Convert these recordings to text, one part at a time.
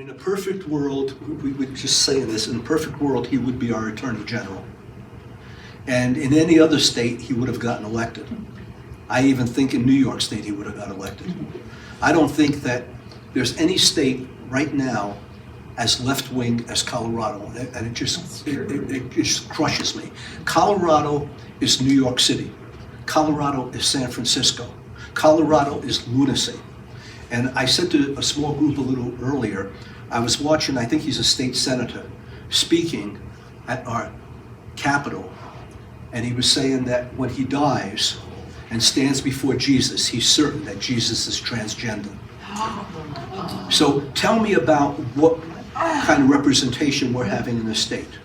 in a perfect world, we would just say this, in a perfect world, he would be our Attorney General. And in any other state, he would have gotten elected. I even think in New York State, he would have got elected. I don't think that there's any state right now as left-wing as Colorado, and it just crushes me. Colorado is New York City. Colorado is San Francisco. Colorado is lunacy. And I said to a small group a little earlier, I was watching, I think he's a state senator, speaking at our Capitol, and he was saying that when he dies and stands before Jesus, he's certain that Jesus is transgender. So tell me about what kind of representation we're having in the state.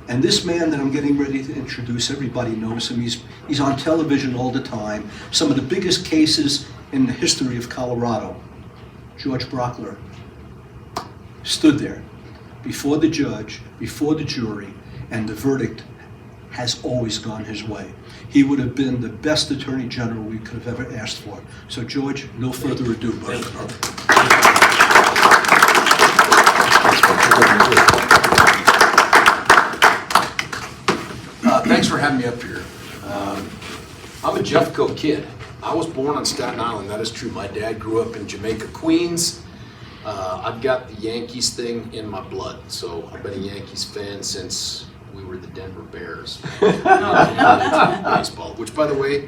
And this man that I'm getting ready to introduce, everybody knows him. He's on television all the time. Some of the biggest cases in the history of Colorado. George Brauchler stood there before the judge, before the jury, and the verdict has always gone his way. He would have been the best Attorney General we could have ever asked for. So George, no further ado, brother. Thanks for having me up here. I'm a Jeffco kid. I was born on Staten Island, that is true. My dad grew up in Jamaica, Queens. I've got the Yankees thing in my blood, so I've been a Yankees fan since we were the Denver Bears. Baseball, which, by the way,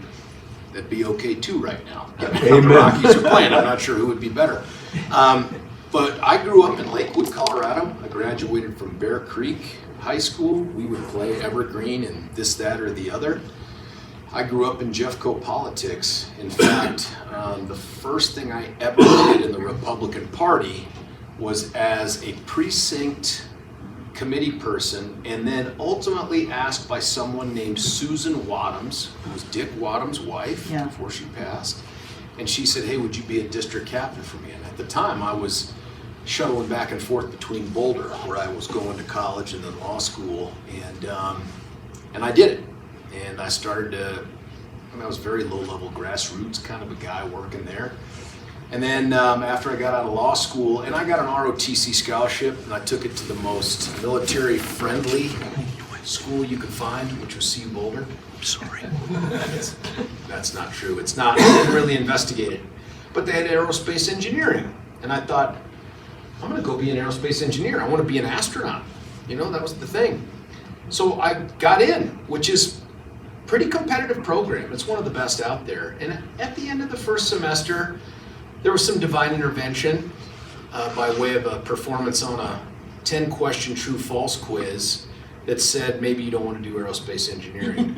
that'd be okay too right now. The Rockies are playing. I'm not sure who would be better. But I grew up in Lakewood, Colorado. I graduated from Bear Creek High School. We would play Evergreen and this, that, or the other. I grew up in Jeffco politics. In fact, the first thing I ever did in the Republican Party was as a precinct committee person, and then ultimately asked by someone named Susan Wadhams, who was Dick Wadhams' wife before she passed. And she said, hey, would you be a district captain for me? And at the time, I was shuttling back and forth between Boulder, where I was going to college and then law school, and I did it. And I started to, I was very low-level grassroots kind of a guy working there. And then after I got out of law school, and I got an ROTC scholarship, and I took it to the most military-friendly school you could find, which was CU Boulder. I'm sorry. That's not true. It's not. I didn't really investigate it. But they had aerospace engineering. And I thought, I'm going to go be an aerospace engineer. I want to be an astronaut. You know, that was the thing. So I got in, which is a pretty competitive program. It's one of the best out there. And at the end of the first semester, there was some divine intervention by way of a performance on a 10-question true-false quiz that said maybe you don't want to do aerospace engineering.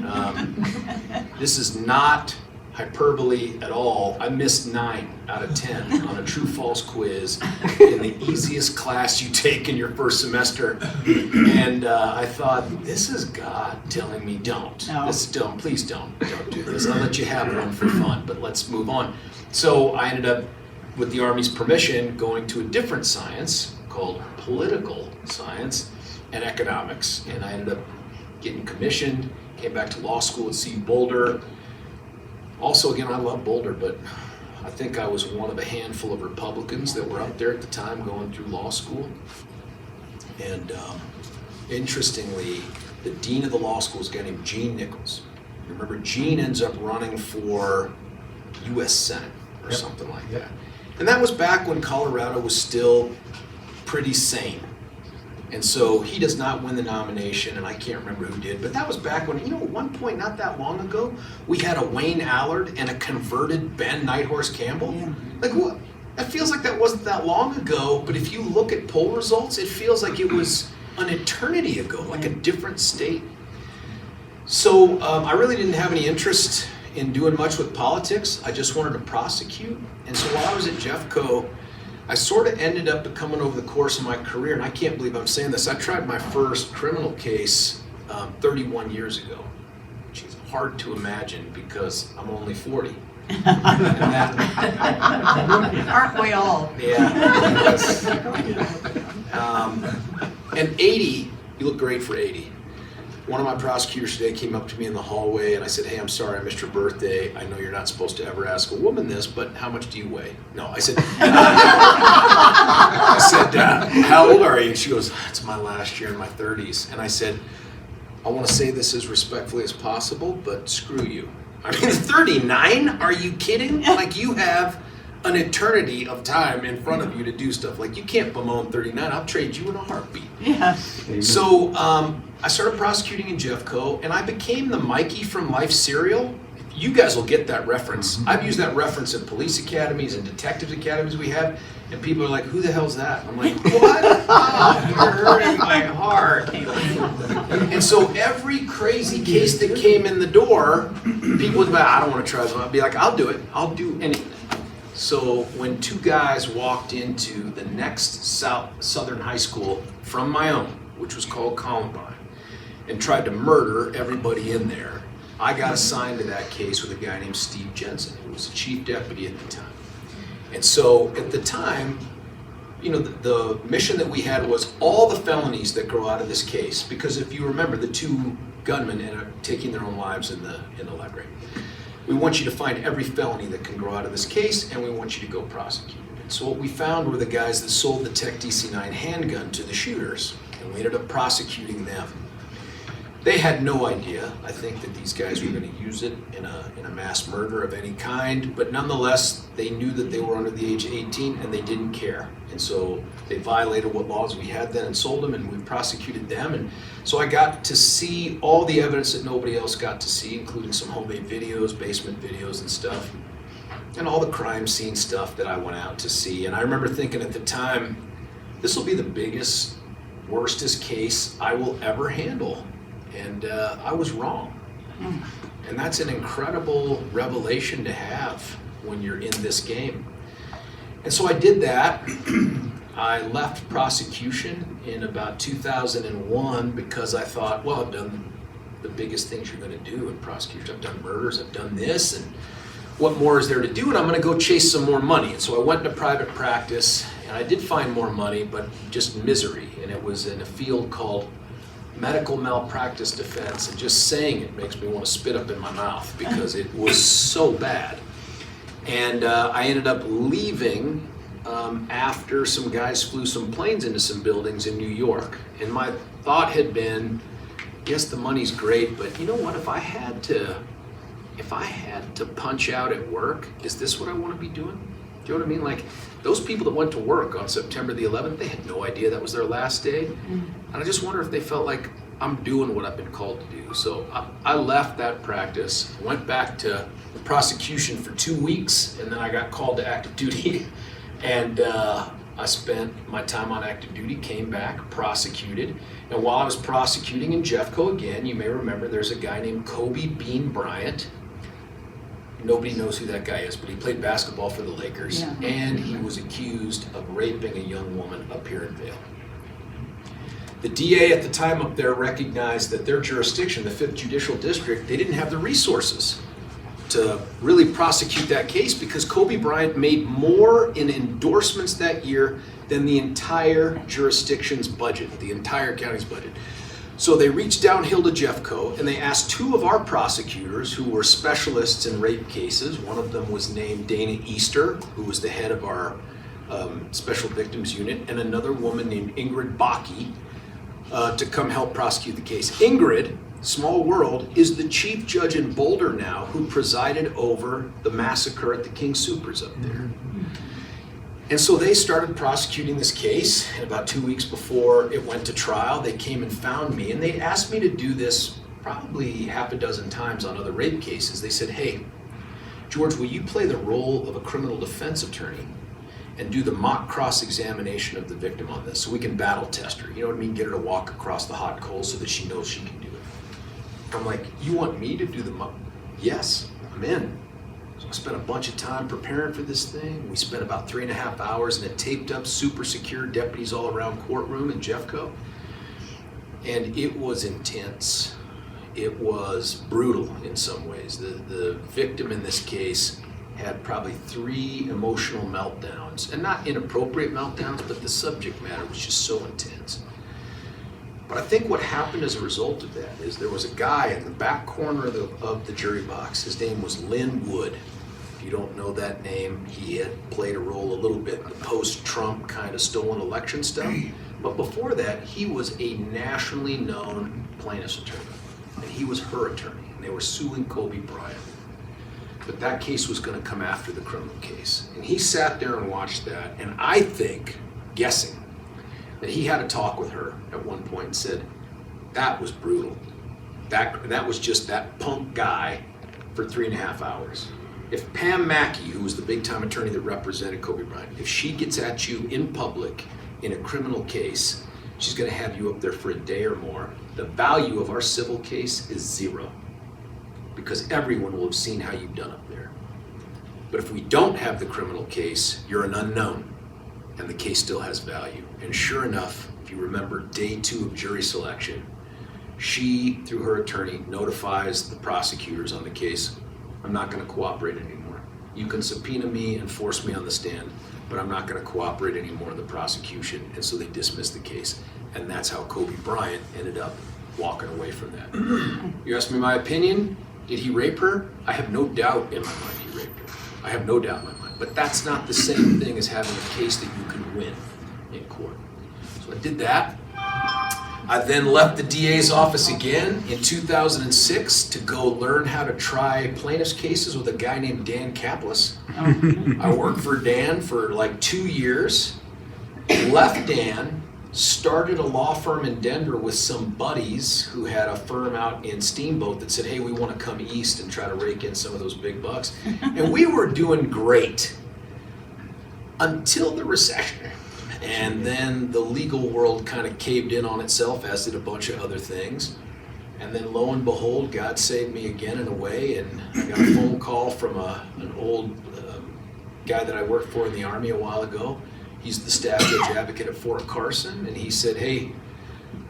This is not hyperbole at all. I missed 9 out of 10 on a true-false quiz in the easiest class you take in your first semester. And I thought, this is God telling me don't. No. Please don't do this. I'll let you have one for fun, but let's move on. So I ended up, with the Army's permission, going to a different science called political science and economics. And I ended up getting commissioned, came back to law school at CU Boulder. Also, again, I love Boulder, but I think I was one of a handful of Republicans that were up there at the time going through law school. And interestingly, the dean of the law school is a guy named Gene Nichols. Remember, Gene ends up running for U.S. Senate or something like that. And that was back when Colorado was still pretty sane. And so he does not win the nomination, and I can't remember who did, but that was back when, you know, at one point not that long ago, we had a Wayne Allard and a converted Ben Nighthorse Campbell. Yeah. Like, what? That feels like that wasn't that long ago, but if you look at poll results, it feels like it was an eternity ago, like a different state. So I really didn't have any interest in doing much with politics. I just wanted to prosecute. And so while I was at Jeffco, I sort of ended up becoming, over the course of my career, and I can't believe I'm saying this, I tried my first criminal case 31 years ago, which is hard to imagine because I'm only 40. Aren't we all? Yeah. And 80, you look great for 80. One of my prosecutors today came up to me in the hallway and I said, hey, I'm sorry I missed your birthday. I know you're not supposed to ever ask a woman this, but how much do you weigh? No, I said, how old are you? And she goes, it's my last year in my 30s. And I said, I want to say this as respectfully as possible, but screw you. I mean, 39? Are you kidding? Like, you have an eternity of time in front of you to do stuff. Like, you can't bemoan 39. I'll trade you in a heartbeat. Yeah. So I started prosecuting in Jeffco, and I became the Mikey from Life cereal. You guys will get that reference. I've used that reference in police academies and detectives academies we have, and people are like, who the hell's that? I'm like, what? Oh, you're hurting my heart. And so every crazy case that came in the door, people would be like, I don't want to try this. I'd be like, I'll do it. I'll do anything. So when two guys walked into the next Southern high school from my own, which was called Columbine, and tried to murder everybody in there, I got assigned to that case with a guy named Steve Jensen, who was the chief deputy at the time. And so at the time, you know, the mission that we had was all the felonies that grow out of this case, because if you remember, the two gunmen ended up taking their own lives in the library. We want you to find every felony that can grow out of this case, and we want you to go prosecute it. And so what we found were the guys that sold the Tech DC-9 handgun to the shooters, and we ended up prosecuting them. They had no idea, I think, that these guys were going to use it in a mass murder of any kind, but nonetheless, they knew that they were under the age of 18 and they didn't care. And so they violated what laws we had then and sold them, and we prosecuted them. And so I got to see all the evidence that nobody else got to see, including some homemade videos, basement videos and stuff, and all the crime scene stuff that I went out to see. And I remember thinking at the time, this will be the biggest, worstest case I will ever handle. And I was wrong. And that's an incredible revelation to have when you're in this game. And so I did that. I left prosecution in about 2001 because I thought, well, I've done the biggest things you're going to do in prosecution. I've done murders, I've done this, and what more is there to do? And I'm going to go chase some more money. And so I went into private practice, and I did find more money, but just misery. And it was in a field called medical malpractice defense, and just saying it makes me want to spit up in my mouth because it was so bad. And I ended up leaving after some guys flew some planes into some buildings in New York. And my thought had been, yes, the money's great, but you know what? If I had to punch out at work, is this what I want to be doing? Do you know what I mean? Like, those people that went to work on September the 11th, they had no idea that was their last day. And I just wonder if they felt like I'm doing what I've been called to do. So I left that practice, went back to the prosecution for 2 weeks, and then I got called to active duty. And I spent my time on active duty, came back, prosecuted. And while I was prosecuting in Jeffco again, you may remember there's a guy named Kobe Bean Bryant. Nobody knows who that guy is, but he played basketball for the Lakers, and he was accused of raping a young woman up here in Vail. The DA at the time up there recognized that their jurisdiction, the 5th Judicial District, they didn't have the resources to really prosecute that case because Kobe Bryant made more in endorsements that year than the entire jurisdiction's budget, the entire county's budget. So they reached downhill to Jeffco, and they asked 2 of our prosecutors who were specialists in rape cases. One of them was named Dana Easter, who was the head of our special victims unit, and another woman named Ingrid Bakke to come help prosecute the case. Ingrid, small world, is the chief judge in Boulder now who presided over the massacre at the King Soopers up there. And so they started prosecuting this case, and about 2 weeks before it went to trial, they came and found me, and they asked me to do this probably half a dozen times on other rape cases. They said, hey, George, will you play the role of a criminal defense attorney and do the mock cross-examination of the victim on this so we can battle test her? You know what I mean? Get her to walk across the hot coals so that she knows she can do it. I'm like, you want me to do the mock? Yes, I'm in. So I spent a bunch of time preparing for this thing. We spent about 3.5 hours in a taped up, super secure deputies all around courtroom in Jeffco. And it was intense. It was brutal in some ways. The victim in this case had probably 3 emotional meltdowns, and not inappropriate meltdowns, but the subject matter was just so intense. But I think what happened as a result of that is there was a guy in the back corner of the jury box. His name was Lynn Wood. Do you don't know that name, he had played a role a little bit in the post-Trump kind of stolen election stuff. But before that, he was a nationally known plaintiff's attorney. And he was her attorney. And they were suing Kobe Bryant. But that case was going to come after the criminal case. And he sat there and watched that. And I think, guessing, that he had a talk with her at one point and said, that was brutal. That was just that punk guy for 3.5 hours. If Pam Mackey, who was the big time attorney that represented Kobe Bryant, if she gets at you in public in a criminal case, she's going to have you up there for a day or more. The value of our civil case is zero, because everyone will have seen how you've done up there. But if we don't have the criminal case, you're an unknown, and the case still has value. And sure enough, if you remember day 2 of jury selection, she, through her attorney, notifies the prosecutors on the case, I'm not going to cooperate anymore. You can subpoena me and force me on the stand, but I'm not going to cooperate anymore in the prosecution. And so they dismissed the case. And that's how Kobe Bryant ended up walking away from that. You ask me my opinion, did he rape her? I have no doubt in my mind he raped her. I have no doubt in my mind. But that's not the same thing as having a case that you can win in court. So I did that. I then left the DA's office again in 2006 to go learn how to try plaintiff's cases with a guy named Dan Kaplis. I worked for Dan for like 2 years, left Dan, started a law firm in Denver with some buddies who had a firm out in Steamboat that said, hey, we want to come east and try to rake in some of those big bucks. And we were doing great until the recession. And then the legal world kind of caved in on itself, as did a bunch of other things. And then lo and behold, God saved me again in a way. And I got a phone call from an old guy that I worked for in the Army a while ago. He's the staff judge advocate at Fort Carson. And he said, hey,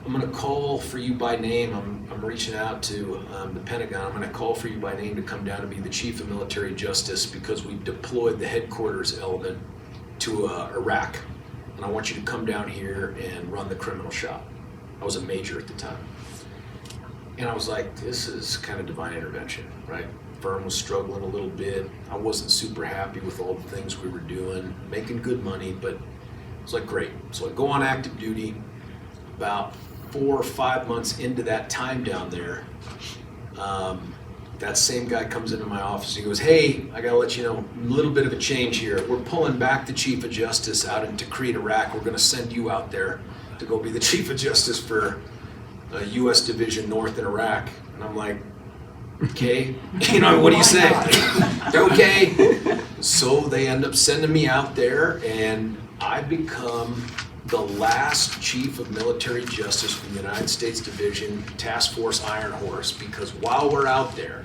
I'm going to call for you by name. I'm reaching out to the Pentagon. I'm going to call for you by name to come down and be the chief of military justice, because we've deployed the headquarters element to Iraq. And I want you to come down here and run the criminal shop. I was a major at the time. And I was like, this is kind of divine intervention, right? Firm was struggling a little bit. I wasn't super happy with all the things we were doing, making good money, but it was like, great. So I go on active duty. About 4 or 5 months into that time down there, that same guy comes into my office. He goes, hey, I got to let you know, a little bit of a change here. We're pulling back the Chief of Justice out into Tikrit, Iraq. We're going to send you out there to go be the Chief of Justice for U.S. Division North in Iraq. And I'm like, okay, what do you say? Okay. So they end up sending me out there, and I become the last Chief of Military Justice from the United States Division Task Force Iron Horse, because while we're out there,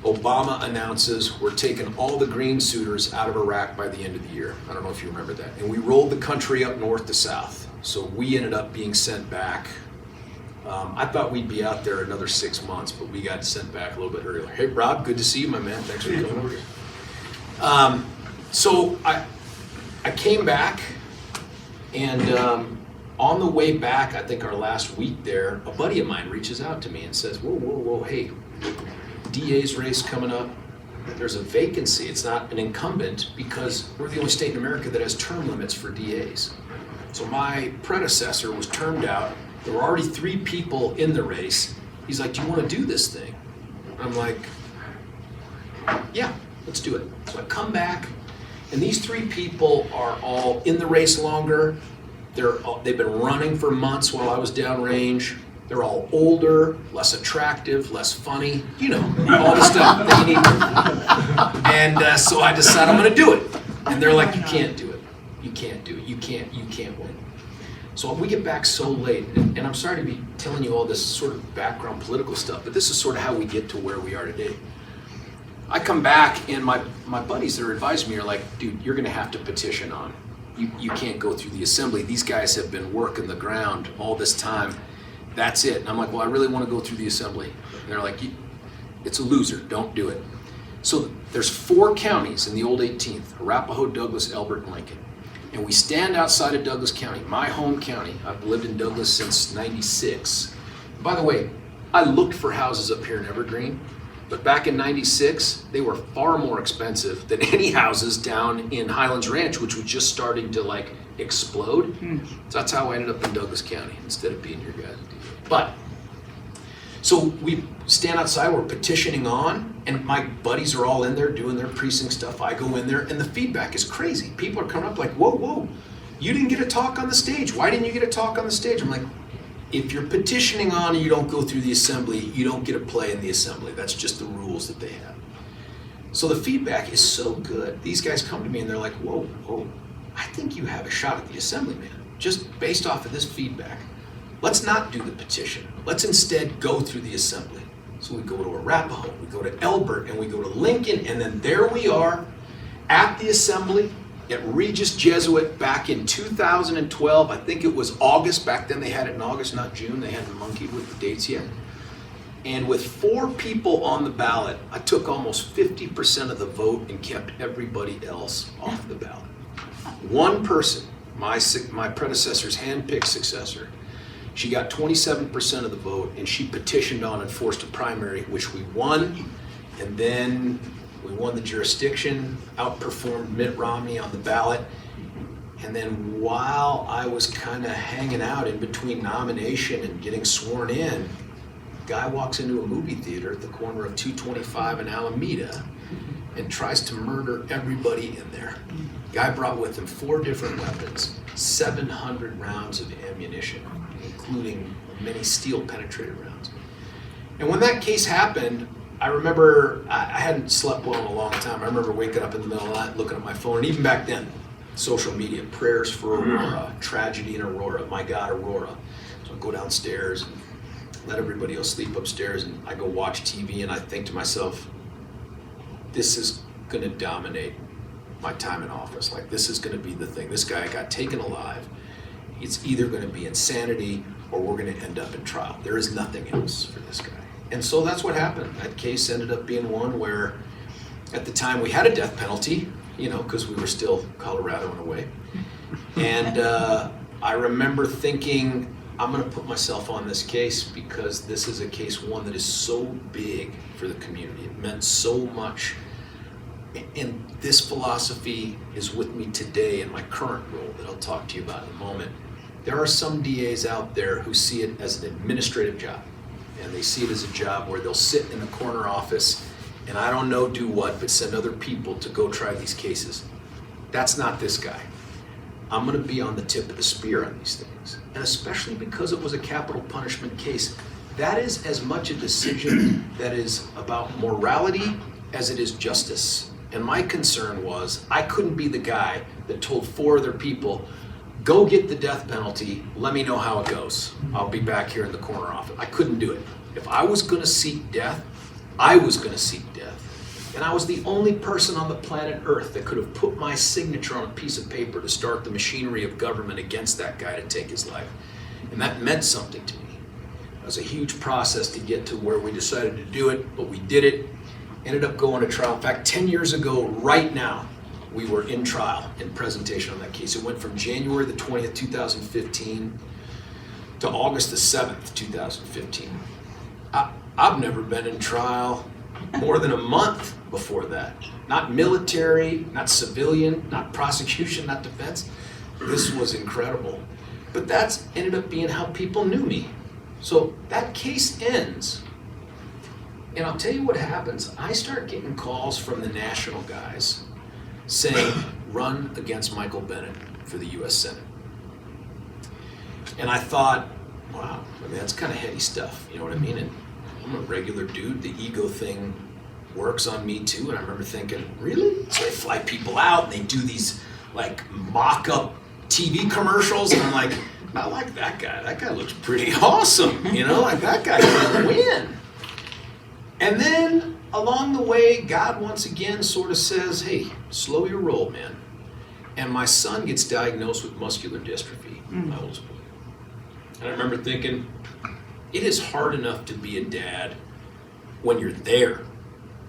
Obama announces we're taking all the green suitors out of Iraq by the end of the year. I don't know if you remember that. And we rolled the country up north to south. So we ended up being sent back. I thought we'd be out there another 6 months, but we got sent back a little bit earlier. Hey, Rob, good to see you, my man. Thanks for coming over here. So I came back. And on the way back, I think our last week there, a buddy of mine reaches out to me and says, whoa, hey, DA's race coming up. There's a vacancy. It's not an incumbent, because we're the only state in America that has term limits for DAs. So my predecessor was termed out. There were already 3 people in the race. He's like, do you want to do this thing? And I'm like, yeah, let's do it. So I come back. And these 3 people are all in the race longer. They've been running for months while I was downrange. They're all older, less attractive, less funny, all the stuff that you need. And so I decided I'm going to do it. And they're like, you can't do it. You can't do it. You can't win. So we get back so late, and I'm sorry to be telling you all this sort of background political stuff, but this is sort of how we get to where we are today. I come back, and my buddies that are advising me are like, dude, you're going to have to petition on. You can't go through the assembly. These guys have been working the ground all this time. That's it. And I'm like, well, I really want to go through the assembly. And they're like, it's a loser. Don't do it. So there's 4 counties in the old 18th, Arapahoe, Douglas, Elbert, and Lincoln. And we stand outside of Douglas County, my home county. I've lived in Douglas since '96. By the way, I looked for houses up here in Evergreen. But back in '96, they were far more expensive than any houses down in Highlands Ranch, which was just starting to like explode. So that's how I ended up in Douglas County instead of being your guys' DA. But so we stand outside, we're petitioning on, and my buddies are all in there doing their precinct stuff. I go in there, and the feedback is crazy. People are coming up like, whoa, whoa, you didn't get a talk on the stage. Why didn't you get a talk on the stage? I'm like, if you're petitioning on and you don't go through the assembly, you don't get a play in the assembly. That's just the rules that they have. So the feedback is so good. These guys come to me and they're like, whoa, whoa, I think you have a shot at the assembly, man, just based off of this feedback. Let's not do the petition. Let's instead go through the assembly. So we go to Arapahoe, we go to Elbert, and we go to Lincoln, and then there we are at the assembly at Regis Jesuit back in 2012. I think it was August. Back then they had it in August, not June. They hadn't monkeyed with the dates yet. And with 4 people on the ballot, I took almost 50% of the vote and kept everybody else off the ballot. One person, my predecessor's handpicked successor, she got 27% of the vote, and she petitioned on and forced a primary, which we won. And then we won the jurisdiction, outperformed Mitt Romney on the ballot. And then while I was kind of hanging out in between nomination and getting sworn in, a guy walks into a movie theater at the corner of 225 and Alameda and tries to murder everybody in there. Guy brought with him 4 different weapons, 700 rounds of ammunition, including many steel penetrator rounds. And when that case happened, I remember I hadn't slept well in a long time. I remember waking up in the middle of the night, looking at my phone, and even back then, social media, prayers for Aurora, tragedy in Aurora, my God, Aurora. So I go downstairs and let everybody else sleep upstairs, and I go watch TV, and I think to myself, this is gonna dominate my time in office. Like, this is gonna be the thing. This guy got taken alive. It's either gonna be insanity or we're gonna end up in trial. There is nothing else for this guy. And so that's what happened. That case ended up being one where at the time we had a death penalty, you know, because we were still Colorado in a way. And I remember thinking, I'm gonna put myself on this case because this is a case, one, that is so big for the community. It meant so much. And this philosophy is with me today in my current role that I'll talk to you about in a moment. There are some DAs out there who see it as an administrative job. And they see it as a job where they'll sit in the corner office and I don't know do what, but send other people to go try these cases. That's not this guy. I'm gonna be on the tip of the spear on these things. And especially because it was a capital punishment case, that is as much a decision that is about morality as it is justice. And my concern was I couldn't be the guy that told 4 other people, go get the death penalty, let me know how it goes. I'll be back here in the corner office. I couldn't do it. If I was gonna seek death, I was gonna seek death. And I was the only person on the planet Earth that could have put my signature on a piece of paper to start the machinery of government against that guy to take his life. And that meant something to me. It was a huge process to get to where we decided to do it, but we did it. Ended up going to trial. In fact, 10 years ago, right now, we were in trial in presentation on that case. It went from January the 20th, 2015 to August the 7th, 2015. I've never been in trial more than a month before that. Not military, not civilian, not prosecution, not defense. This was incredible. But that's ended up being how people knew me. So that case ends. And I'll tell you what happens. I start getting calls from the national guys saying, run against Michael Bennet for the US Senate. And I thought, wow, I mean, that's kind of heady stuff, you know what I mean? And I'm a regular dude, the ego thing works on me too. And I remember thinking, really? So they fly people out and they do these like mock-up TV commercials, and I'm like, I like that guy. That guy looks pretty awesome, you know, like that guy can win. And then along the way, God once again sort of says, hey, slow your roll, man. And my son gets diagnosed with muscular dystrophy, my oldest boy. And I remember thinking, it is hard enough to be a dad when you're there.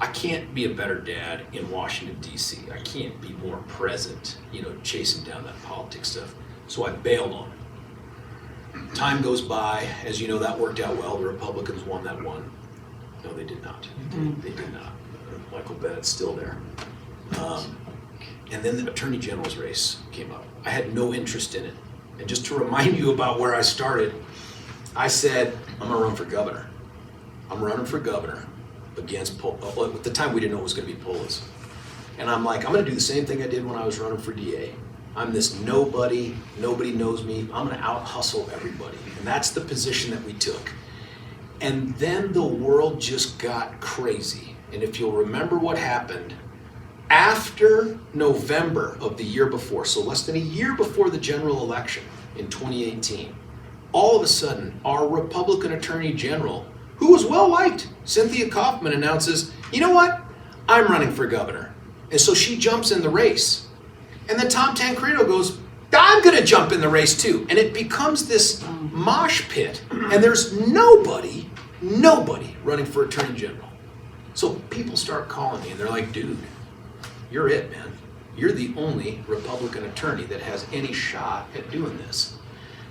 I can't be a better dad in Washington, D.C. I can't be more present, you know, chasing down that politics stuff. So I bailed on it. Time goes by. As you know, that worked out well. The Republicans won that one. No, they did not. They did not. Michael Bennett's still there. And then the Attorney General's race came up. I had no interest in it. And just to remind you about where I started, I said, I'm gonna run for governor. I'm running for governor against at the time we didn't know it was gonna be Polis. And I'm like, I'm gonna do the same thing I did when I was running for DA. I'm this nobody knows me, I'm gonna out hustle everybody. And that's the position that we took. And then the world just got crazy. And if you'll remember what happened, after November of the year before, so less than a year before the general election in 2018, all of a sudden, our Republican Attorney General, who was well liked, Cynthia Kaufman, announces, you know what? I'm running for governor. And so she jumps in the race. And then Tom Tancredo goes, I'm gonna jump in the race too. And it becomes this mosh pit. And there's nobody running for Attorney General. So people start calling me and they're like, dude, you're it, man. You're the only Republican attorney that has any shot at doing this.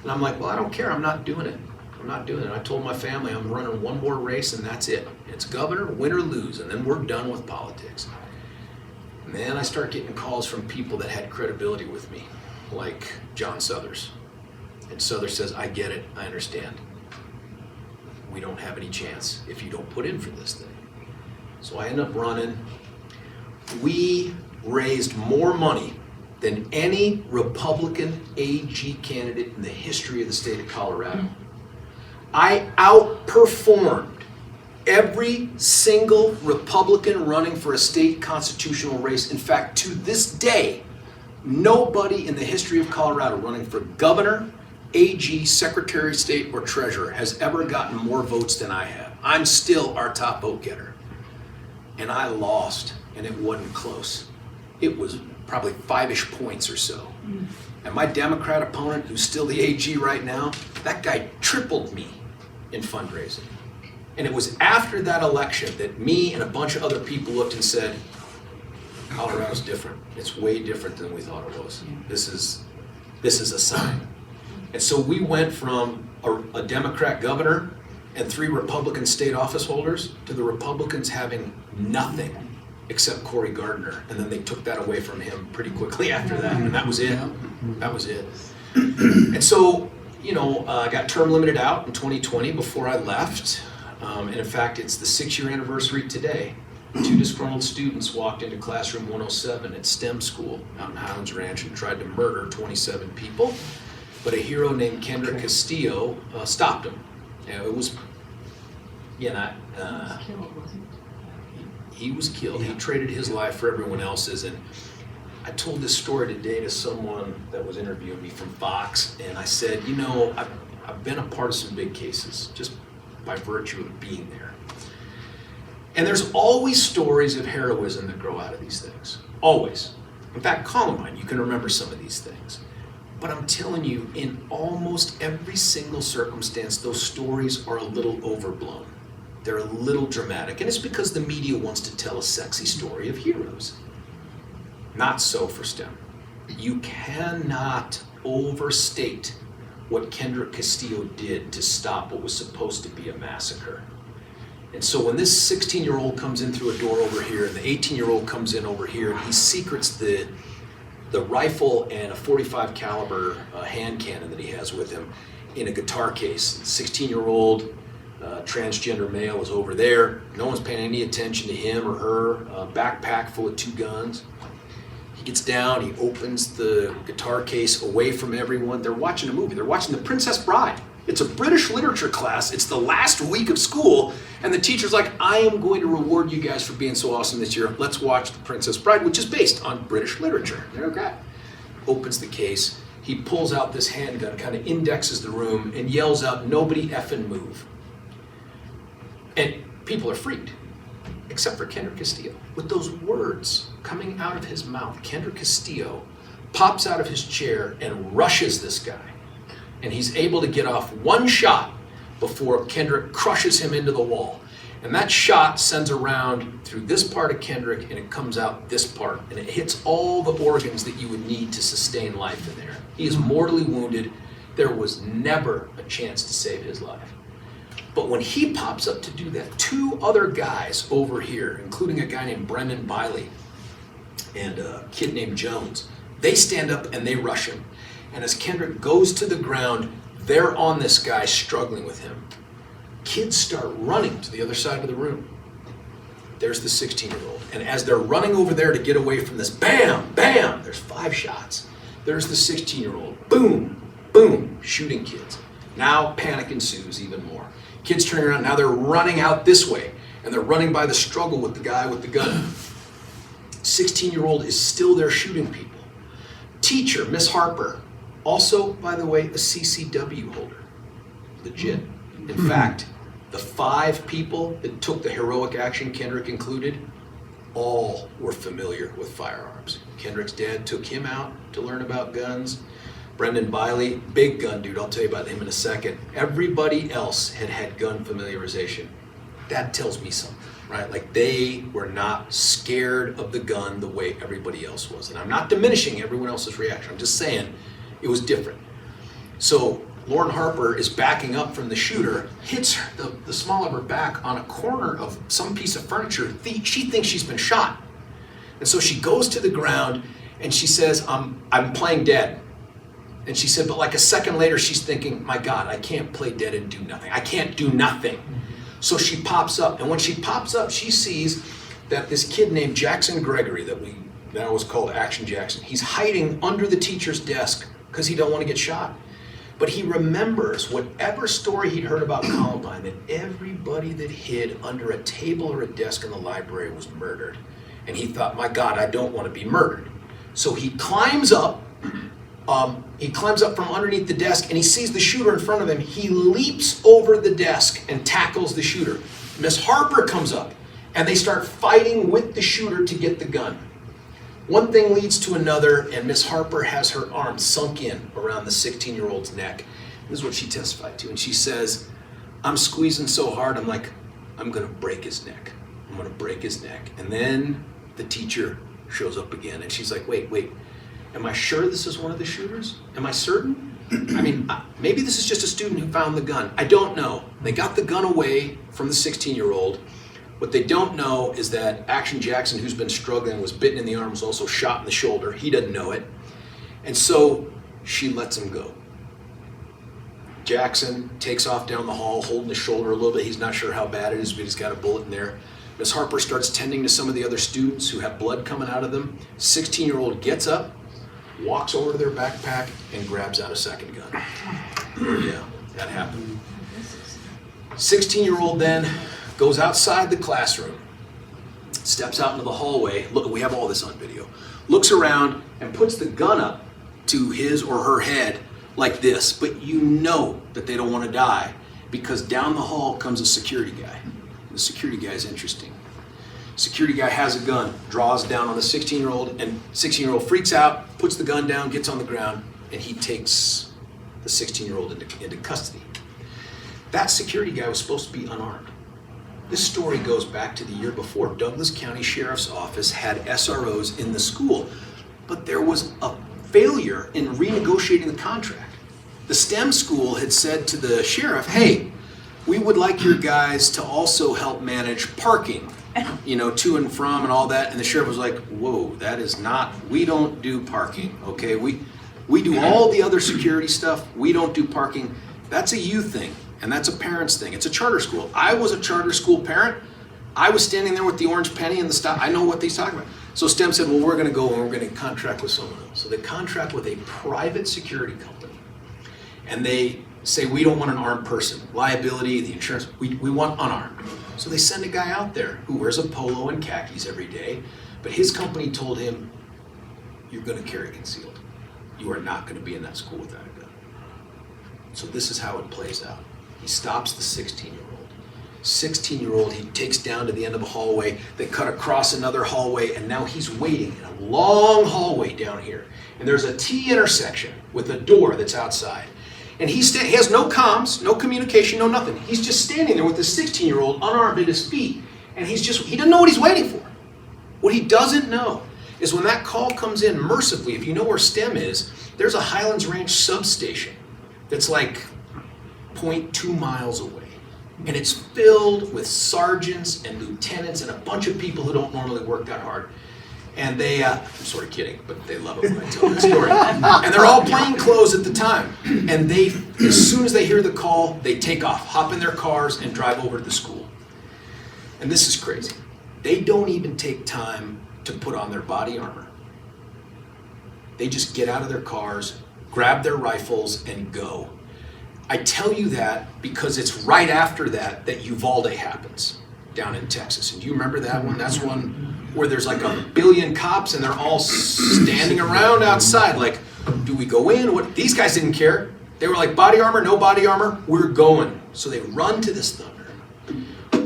And I'm like, well, I don't care. I'm not doing it. I'm not doing it. I told my family I'm running one more race and that's it. It's governor, win or lose, and then we're done with politics. And then I start getting calls from people that had credibility with me, like John Suthers. And Suthers says, I get it. I understand. We don't have any chance if you don't put in for this thing. So I end up running. We raised more money than any Republican AG candidate in the history of the state of Colorado. I outperformed every single Republican running for a state constitutional race. In fact, to this day, nobody in the history of Colorado running for governor, AG, secretary of state, or treasurer has ever gotten more votes than I have. I'm still our top vote getter. And I lost, and it wasn't close. It was probably 5-ish points or so. And my Democrat opponent, who's still the AG right now, that guy tripled me in fundraising. And it was after that election that me and a bunch of other people looked and said, Colorado's different. It's way different than we thought it was. This is a sign. And so we went from a Democrat governor and 3 Republican state office holders to the Republicans having nothing except Cory Gardner. And then they took that away from him pretty quickly after that. And that was it. That was it. And so, I got term limited out in 2020 before I left. And in fact, it's the 6-year anniversary today. 2 disgruntled students walked into classroom 107 at STEM school out in Highlands Ranch and tried to murder 27 people. But a hero named Kendrick Castillo stopped him. It was, he was killed. He traded his life for everyone else's. And I told this story today to someone that was interviewing me from Fox, and I said, I've been a part of some big cases just by virtue of being there. And there's always stories of heroism that grow out of these things. Always. In fact, Columbine, you can remember some of these things. But I'm telling you, in almost every single circumstance, those stories are a little overblown. They're a little dramatic, and it's because the media wants to tell a sexy story of heroes. Not so for STEM. You cannot overstate what Kendrick Castillo did to stop what was supposed to be a massacre. And so when this 16-year-old comes in through a door over here, and the 18-year-old comes in over here, and he secrets the rifle and a .45 caliber hand cannon that he has with him in a guitar case. 16-year-old transgender male is over there. No one's paying any attention to him or her. A backpack full of 2 guns. He gets down, he opens the guitar case away from everyone. They're watching a movie. They're watching The Princess Bride. It's a British literature class. It's the last week of school. And the teacher's like, I am going to reward you guys for being so awesome this year. Let's watch The Princess Bride, which is based on British literature. They're okay. Opens the case. He pulls out this handgun, kind of indexes the room, and yells out, nobody effing move. And people are freaked, except for Kendrick Castillo. With those words coming out of his mouth, Kendrick Castillo pops out of his chair and rushes this guy. And he's able to get off one shot before Kendrick crushes him into the wall. And that shot sends a round through this part of Kendrick, and it comes out this part. And it hits all the organs that you would need to sustain life in there. He is mortally wounded. There was never a chance to save his life. But when he pops up to do that, two other guys over here, including a guy named Brendan Biley and a kid named Jones, they stand up and they rush him. And as Kendrick goes to the ground, they're on this guy struggling with him. Kids start running to the other side of the room. There's the 16-year-old. And as they're running over there to get away from this, bam, bam, there's 5 shots. There's the 16-year-old. Boom, boom, shooting kids. Now panic ensues even more. Kids turning around, now they're running out this way. And they're running by the struggle with the guy with the gun. 16-year-old is still there shooting people. Teacher, Miss Harper, also, by the way, a CCW holder. Legit. In fact, the 5 people that took the heroic action, Kendrick included, all were familiar with firearms. Kendrick's dad took him out to learn about guns. Brendan Biley, big gun dude, I'll tell you about him in a second. Everybody else had had gun familiarization. That tells me something, right? Like they were not scared of the gun the way everybody else was. And I'm not diminishing everyone else's reaction. I'm just saying it was different. So Lauren Harper is backing up from the shooter, hits the small of her back on a corner of some piece of furniture. She thinks she's been shot. And so she goes to the ground and she says, I'm playing dead. And she said, but like a second later, she's thinking, my God, I can't play dead and do nothing. I can't do nothing. So she pops up. And when she pops up, she sees that this kid named Jackson Gregory, that we now was called Action Jackson, he's hiding under the teacher's desk because he don't want to get shot. But he remembers whatever story he'd heard about Columbine, that everybody that hid under a table or a desk in the library was murdered. And he thought, my God, I don't want to be murdered. So he climbs up from underneath the desk and he sees the shooter in front of him. He leaps over the desk and tackles the shooter. Miss Harper comes up and they start fighting with the shooter to get the gun. One thing leads to another, and Miss Harper has her arm sunk in around the 16-year-old's neck. This is what she testified to. And she says, I'm squeezing so hard, I'm like, I'm going to break his neck. I'm going to break his neck. And then the teacher shows up again, and she's like, wait, am I sure this is one of the shooters? Am I certain? I mean, maybe this is just a student who found the gun. I don't know. They got the gun away from the 16-year-old. What they don't know is that Action Jackson, who's been struggling, was bitten in the arm, was also shot in the shoulder. He doesn't know it. And so she lets him go. Jackson takes off down the hall, holding his shoulder a little bit. He's not sure how bad it is, but he's got a bullet in there. Miss Harper starts tending to some of the other students who have blood coming out of them. 16-year-old gets up, walks over to their backpack, and grabs out a second gun. Yeah, that happened. 16-year-old then goes outside the classroom, steps out into the hallway. Look, we have all this on video. Looks around and puts the gun up to his or her head like this. But you know that they don't want to die because down the hall comes a security guy. The security guy is interesting. Security guy has a gun, draws down on the 16-year-old, and 16-year-old freaks out, puts the gun down, gets on the ground, and he takes the 16-year-old into custody. That security guy was supposed to be unarmed. This story goes back to the year before. Douglas County Sheriff's Office had SROs in the school, but there was a failure in renegotiating the contract. The STEM school had said to the sheriff, hey, we would like your guys to also help manage parking, to and from and all that. And the sheriff was like, whoa, that is not, we don't do parking, okay? We do all the other security stuff. We don't do parking. That's a you thing. And that's a parent's thing. It's a charter school. I was a charter school parent. I was standing there with the orange penny and the stop. I know what he's talking about. So STEM said, well, we're going to go and we're going to contract with someone else. So they contract with a private security company. And they say, we don't want an armed person. Liability, the insurance, we want unarmed. So they send a guy out there who wears a polo and khakis every day. But his company told him, you're going to carry concealed. You are not going to be in that school without a gun. So this is how it plays out. He stops the 16-year-old. 16-year-old, he takes down to the end of the hallway. They cut across another hallway, and now he's waiting in a long hallway down here. And there's a T intersection with a door that's outside. And he has no comms, no communication, no nothing. He's just standing there with the 16-year-old unarmed at his feet, and he doesn't know what he's waiting for. What he doesn't know is when that call comes in, mercifully, if you know where STEM is, there's a Highlands Ranch substation that's like 0.2 miles away. And it's filled with sergeants and lieutenants and a bunch of people who don't normally work that hard. And they, I'm sort of kidding, but they love it when I tell this story. And they're all plain clothes at the time. And they, as soon as they hear the call, they take off, hop in their cars, and drive over to the school. And this is crazy. They don't even take time to put on their body armor. They just get out of their cars, grab their rifles, and go. I tell you that because it's right after that Uvalde happens down in Texas. And do you remember that one? That's one where there's like 1 billion cops and they're all standing around outside like, do we go in? What? These guys didn't care. They were like, body armor, no body armor, we're going. So they run to this thunder.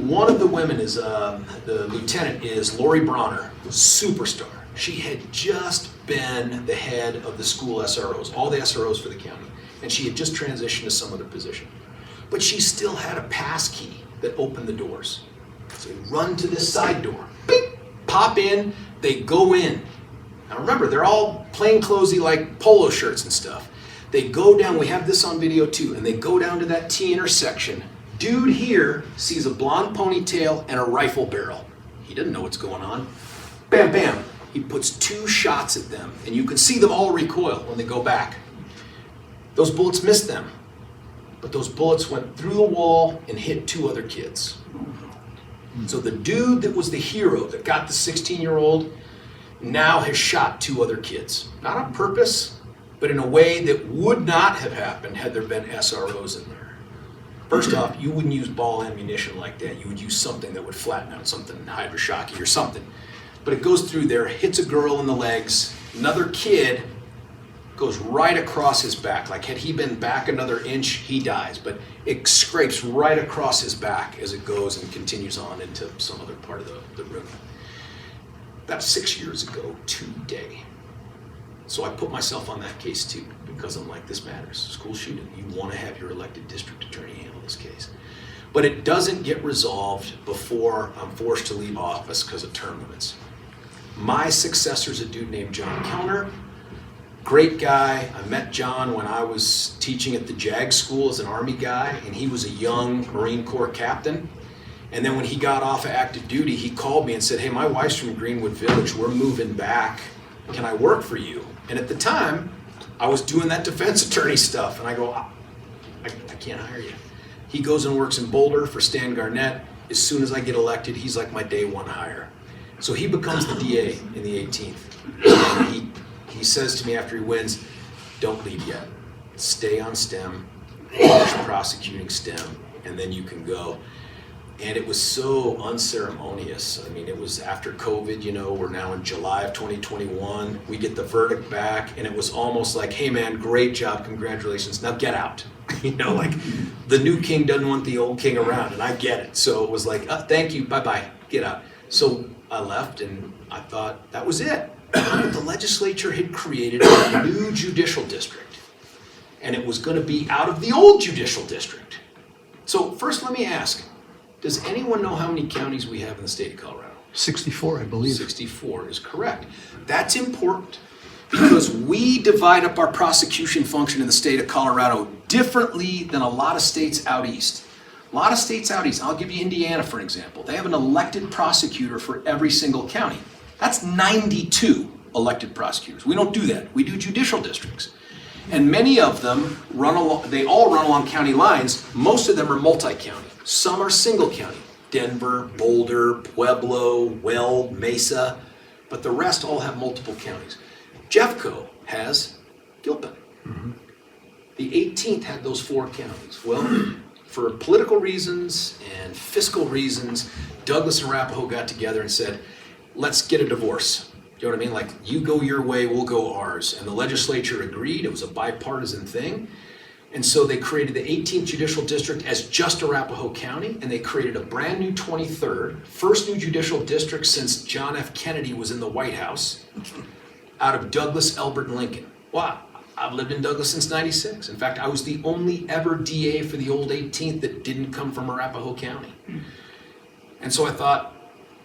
One of the women is, the lieutenant is Lori Bronner, superstar. She had just been the head of the school SROs, all the SROs for the county. And she had just transitioned to some other position. But she still had a pass key that opened the doors. So they run to this side door, beep, pop in, they go in. Now remember, they're all plainclothesy like polo shirts and stuff. They go down, we have this on video too, and they go down to that T intersection. Dude here sees a blonde ponytail and a rifle barrel. He doesn't know what's going on. Bam, bam. He puts 2 shots at them, and you can see them all recoil when they go back. Those bullets missed them, but those bullets went through the wall and hit 2 other kids. So the dude that was the hero that got the 16-year-old now has shot 2 other kids. Not on purpose, but in a way that would not have happened had there been SROs in there. First off, you wouldn't use ball ammunition like that. You would use something that would flatten out, something hydroshocky or something. But it goes through there, hits a girl in the legs, another kid goes right across his back. Like had he been back another inch, he dies. But it scrapes right across his back as it goes and continues on into some other part of the room. About 6 years ago today. So I put myself on that case too, because I'm like, this matters. School shooting, you want to have your elected district attorney handle this case. But it doesn't get resolved before I'm forced to leave office because of term limits. My successor's a dude named John Kellner. Great guy. I met John when I was teaching at the JAG school as an Army guy, and he was a young Marine Corps captain. And then when he got off of active duty, he called me and said, hey, my wife's from Greenwood Village. We're moving back. Can I work for you? And at the time, I was doing that defense attorney stuff. And I go, I can't hire you. He goes and works in Boulder for Stan Garnett. As soon as I get elected, he's like my day 1 hire. So he becomes the DA in the 18th. And he says to me after he wins, don't leave yet. Stay on STEM, finish prosecuting STEM, and then you can go. And it was so unceremonious. I mean, it was after COVID, you know, we're now in July of 2021. We get the verdict back, and it was almost like, hey man, great job, congratulations, now get out. You know, like the new king doesn't want the old king around, and I get it. So it was like, thank you, bye-bye, get out. So I left, and I thought that was it. The legislature had created a new judicial district, and it was going to be out of the old judicial district. So first let me ask, does anyone know how many counties we have in the state of Colorado? 64, I believe. 64 is correct. That's important because we divide up our prosecution function in the state of Colorado differently than a lot of states out east. A lot of states out east, I'll give you Indiana for an example. They have an elected prosecutor for every single county. That's 92 elected prosecutors. We don't do that. We do judicial districts. And many of them they all run along county lines. Most of them are multi-county. Some are single county. Denver, Boulder, Pueblo, Weld, Mesa. But the rest all have multiple counties. Jeffco has Gilpin. Mm-hmm. The 18th had those 4 counties. Well, for political reasons and fiscal reasons, Douglas and Arapahoe got together and said, let's get a divorce. You know what I mean? Like, you go your way, we'll go ours. And the legislature agreed. It was a bipartisan thing. And so they created the 18th Judicial District as just Arapahoe County, and they created a brand new 23rd, first new judicial district since John F. Kennedy was in the White House, out of Douglas, Elbert, and Lincoln. Well, I've lived in Douglas since '96. In fact, I was the only ever DA for the old 18th that didn't come from Arapahoe County. And so I thought,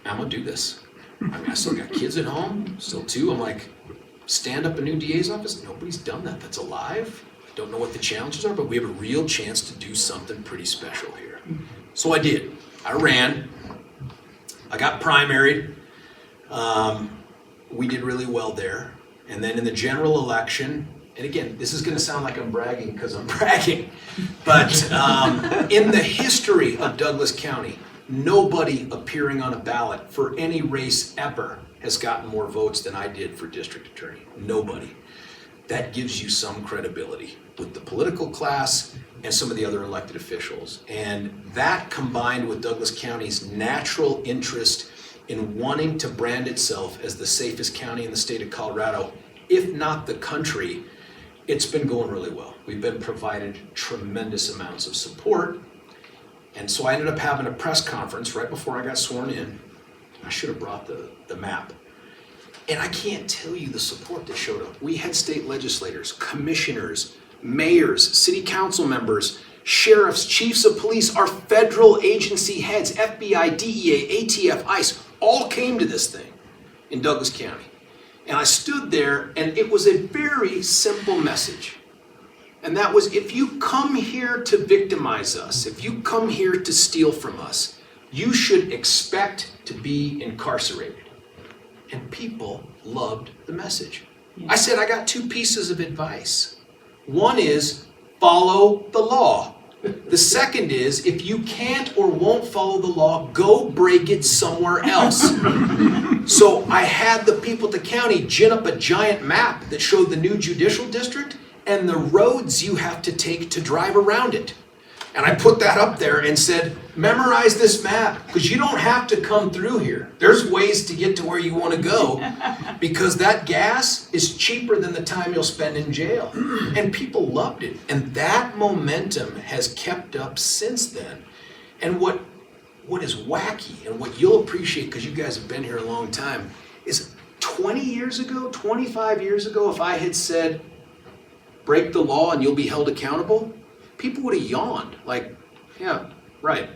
I'm gonna do this. I mean, I still got kids at home, still 2. I'm like, stand up a new DA's office? Nobody's done that that's alive. I don't know what the challenges are, but we have a real chance to do something pretty special here. So I did. I ran. I got primaried. We did really well there. And then in the general election, and again, this is going to sound like I'm bragging because I'm bragging, but in the history of Douglas County, nobody appearing on a ballot for any race ever has gotten more votes than I did for district attorney. Nobody. That gives you some credibility with the political class and some of the other elected officials. And that combined with Douglas County's natural interest in wanting to brand itself as the safest county in the state of Colorado, if not the country, it's been going really well. We've been provided tremendous amounts of support. And so I ended up having a press conference right before I got sworn in. I should have brought the map. And I can't tell you the support that showed up. We had state legislators, commissioners, mayors, city council members, sheriffs, chiefs of police, our federal agency heads, FBI, DEA, ATF, ICE, all came to this thing in Douglas County. And I stood there, and it was a very simple message. And that was, if you come here to victimize us, if you come here to steal from us, you should expect to be incarcerated. And people loved the message. I said, I got 2 pieces of advice. One is, follow the law. The second is, if you can't or won't follow the law, go break it somewhere else. So I had the people at the county gin up a giant map that showed the new judicial district and the roads you have to take to drive around it. And I put that up there and said, memorize this map, because you don't have to come through here. There's ways to get to where you want to go, because that gas is cheaper than the time you'll spend in jail. And people loved it. And that momentum has kept up since then. And what is wacky, and what you'll appreciate, because you guys have been here a long time, is 20 years ago, 25 years ago, if I had said, break the law and you'll be held accountable, people would have yawned, like, yeah, right,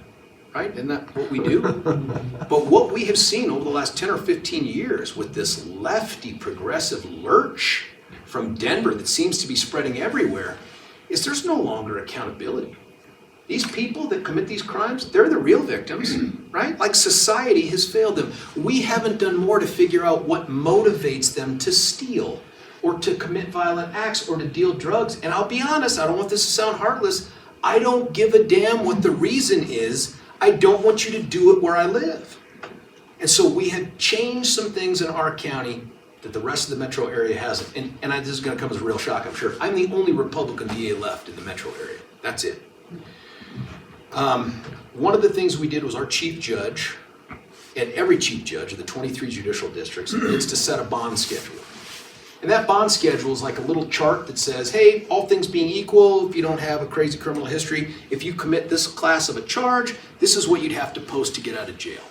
isn't that what we do? But what we have seen over the last 10 or 15 years with this lefty progressive lurch from Denver that seems to be spreading everywhere is there's no longer accountability. These people that commit these crimes, they're the real victims, right? Like society has failed them. We haven't done more to figure out what motivates them to steal or to commit violent acts or to deal drugs. And I'll be honest, I don't want this to sound heartless. I don't give a damn what the reason is. I don't want you to do it where I live. And so we have changed some things in our county that the rest of the metro area hasn't. And this is gonna come as a real shock, I'm sure. I'm the only Republican DA left in the metro area. That's it. One of the things we did was our chief judge, and every chief judge of the 23 judicial districts needs to set a bond schedule. And that bond schedule is like a little chart that says, hey, all things being equal, if you don't have a crazy criminal history, if you commit this class of a charge, this is what you'd have to post to get out of jail.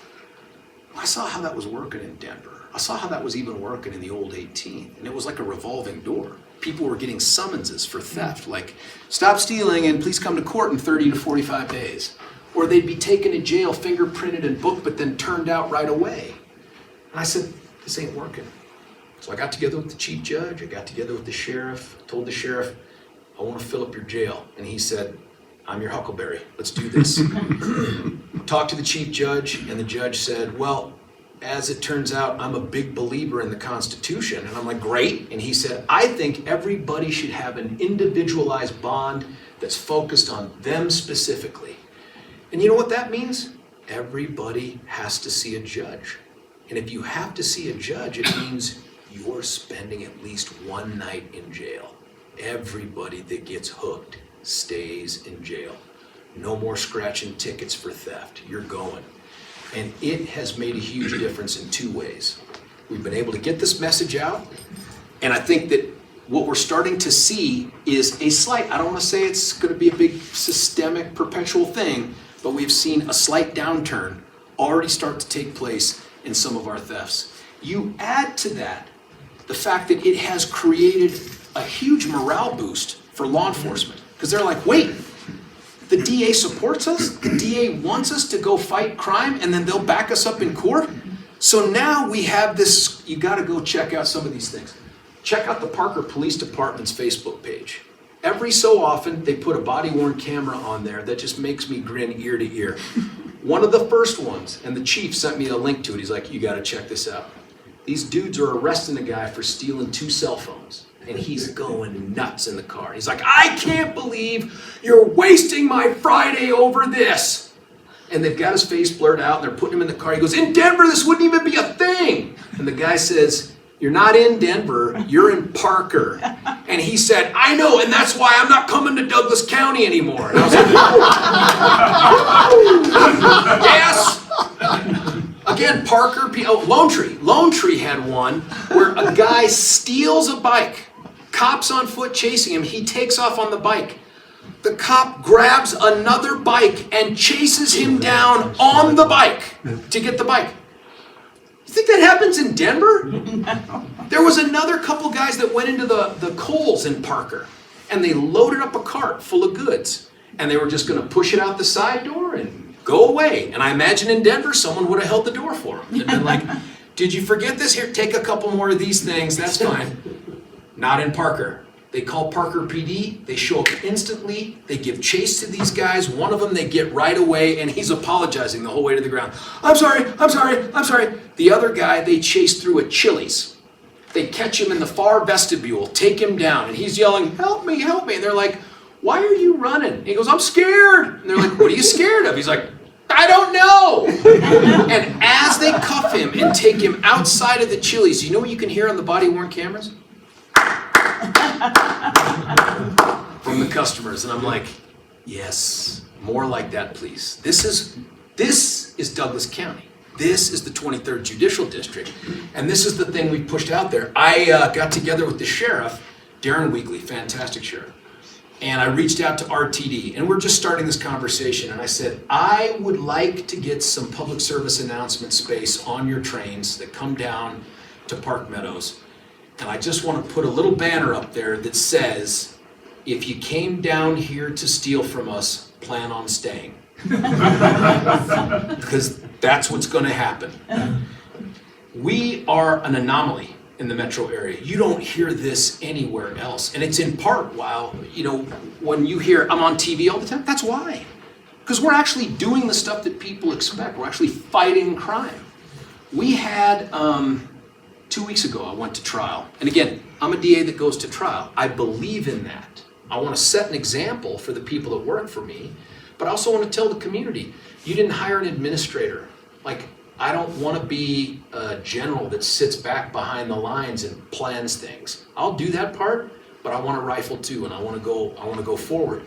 I saw how that was working in Denver. I saw how that was even working in the old 18th. And it was like a revolving door. People were getting summonses for theft, like, stop stealing and please come to court in 30 to 45 days. Or they'd be taken to jail, fingerprinted and booked, but then turned out right away. And I said, this ain't working. So I got together with the chief judge, I got together with the sheriff, told the sheriff, I want to fill up your jail. And he said, I'm your huckleberry, let's do this. Talked to the chief judge, and the judge said, well, as it turns out, I'm a big believer in the Constitution. And I'm like, great. And he said, I think everybody should have an individualized bond that's focused on them specifically. And you know what that means? Everybody has to see a judge. And if you have to see a judge, it means you're spending at least one night in jail. Everybody that gets hooked stays in jail. No more scratching tickets for theft. You're going. And it has made a huge difference in 2 ways. We've been able to get this message out, and I think that what we're starting to see is a slight, I don't want to say it's going to be a big systemic perpetual thing, but we've seen a slight downturn already start to take place in some of our thefts. You add to that the fact that it has created a huge morale boost for law enforcement, because they're like, wait, the DA supports us, the DA wants us to go fight crime, and then they'll back us up in court. So now we have this, you gotta go check out some of these things. Check out the Parker Police Department's Facebook page. Every so often, they put a body-worn camera on there that just makes me grin ear to ear. One of the first ones, and the chief sent me a link to it. He's like, you gotta check this out. These dudes are arresting a guy for stealing 2 cell phones. And he's going nuts in the car. He's like, I can't believe you're wasting my Friday over this. And they've got his face blurred out and they're putting him in the car. He goes, in Denver, this wouldn't even be a thing. And the guy says, you're not in Denver, you're in Parker. And he said, I know, and that's why I'm not coming to Douglas County anymore. And I was like, yes. Again, Parker, Lone Tree. Lone Tree had one where a guy steals a bike. Cops on foot chasing him. He takes off on the bike. The cop grabs another bike and chases him down on the bike to get the bike. You think that happens in Denver? No. There was another couple guys that went into the Kohl's in Parker, and they loaded up a cart full of goods, and they were just going to push it out the side door and go away. And I imagine in Denver, someone would have held the door for them. And been like, did you forget this? Here, take a couple more of these things. That's fine. Not in Parker. They call Parker PD. They show up instantly. They give chase to these guys. One of them they get right away, and he's apologizing the whole way to the ground. I'm sorry, I'm sorry, I'm sorry. The other guy they chase through a Chili's. They catch him in the far vestibule, take him down, and he's yelling, help me, help me. And they're like, why are you running? And he goes, I'm scared. And they're like, what are you scared of? He's like, I don't know. And as they cuff him and take him outside of the Chili's, you know what you can hear on the body-worn cameras? From the customers. And I'm like, yes, more like that, please. This is Douglas County. This is the 23rd Judicial District. And this is the thing we pushed out there. I got together with the sheriff, Darren Weekly, fantastic sheriff. And I reached out to RTD, and we're just starting this conversation, and I said, I would like to get some public service announcement space on your trains that come down to Park Meadows. And I just want to put a little banner up there that says, if you came down here to steal from us, plan on staying. Because that's what's going to happen. We are an anomaly in the metro area. You don't hear this anywhere else. And it's in part while, when you hear I'm on TV all the time, that's why. Because we're actually doing the stuff that people expect. We're actually fighting crime. We had, 2 weeks ago, I went to trial. And again, I'm a DA that goes to trial. I believe in that. I want to set an example for the people that work for me, but I also want to tell the community, you didn't hire an administrator. Like, I don't want to be a general that sits back behind the lines and plans things. I'll do that part, but I want to rifle too, and I want to go forward.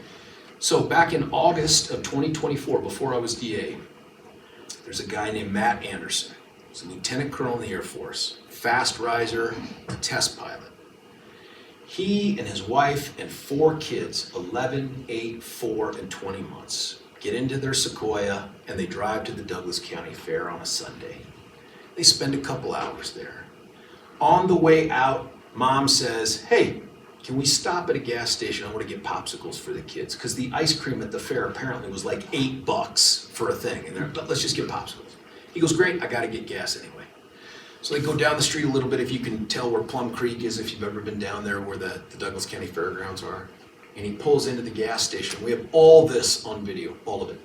So back in August of 2024, before I was DA, there's a guy named Matt Anderson. He's a lieutenant colonel in the Air Force, fast riser, test pilot. He and his wife and 4 kids, 11, 8, 4, and 20 months, get into their Sequoia and they drive to the Douglas County Fair on a Sunday. They spend a couple hours there. On the way out, Mom says, hey, can we stop at a gas station? I want to get popsicles for the kids. Because the ice cream at the fair apparently was like $8 for a thing. And they're, let's just get popsicles. He goes, great, I got to get gas anyway. So they go down the street a little bit, if you can tell where Plum Creek is, if you've ever been down there where the Douglas County Fairgrounds are. And he pulls into the gas station. We have all this on video, all of it.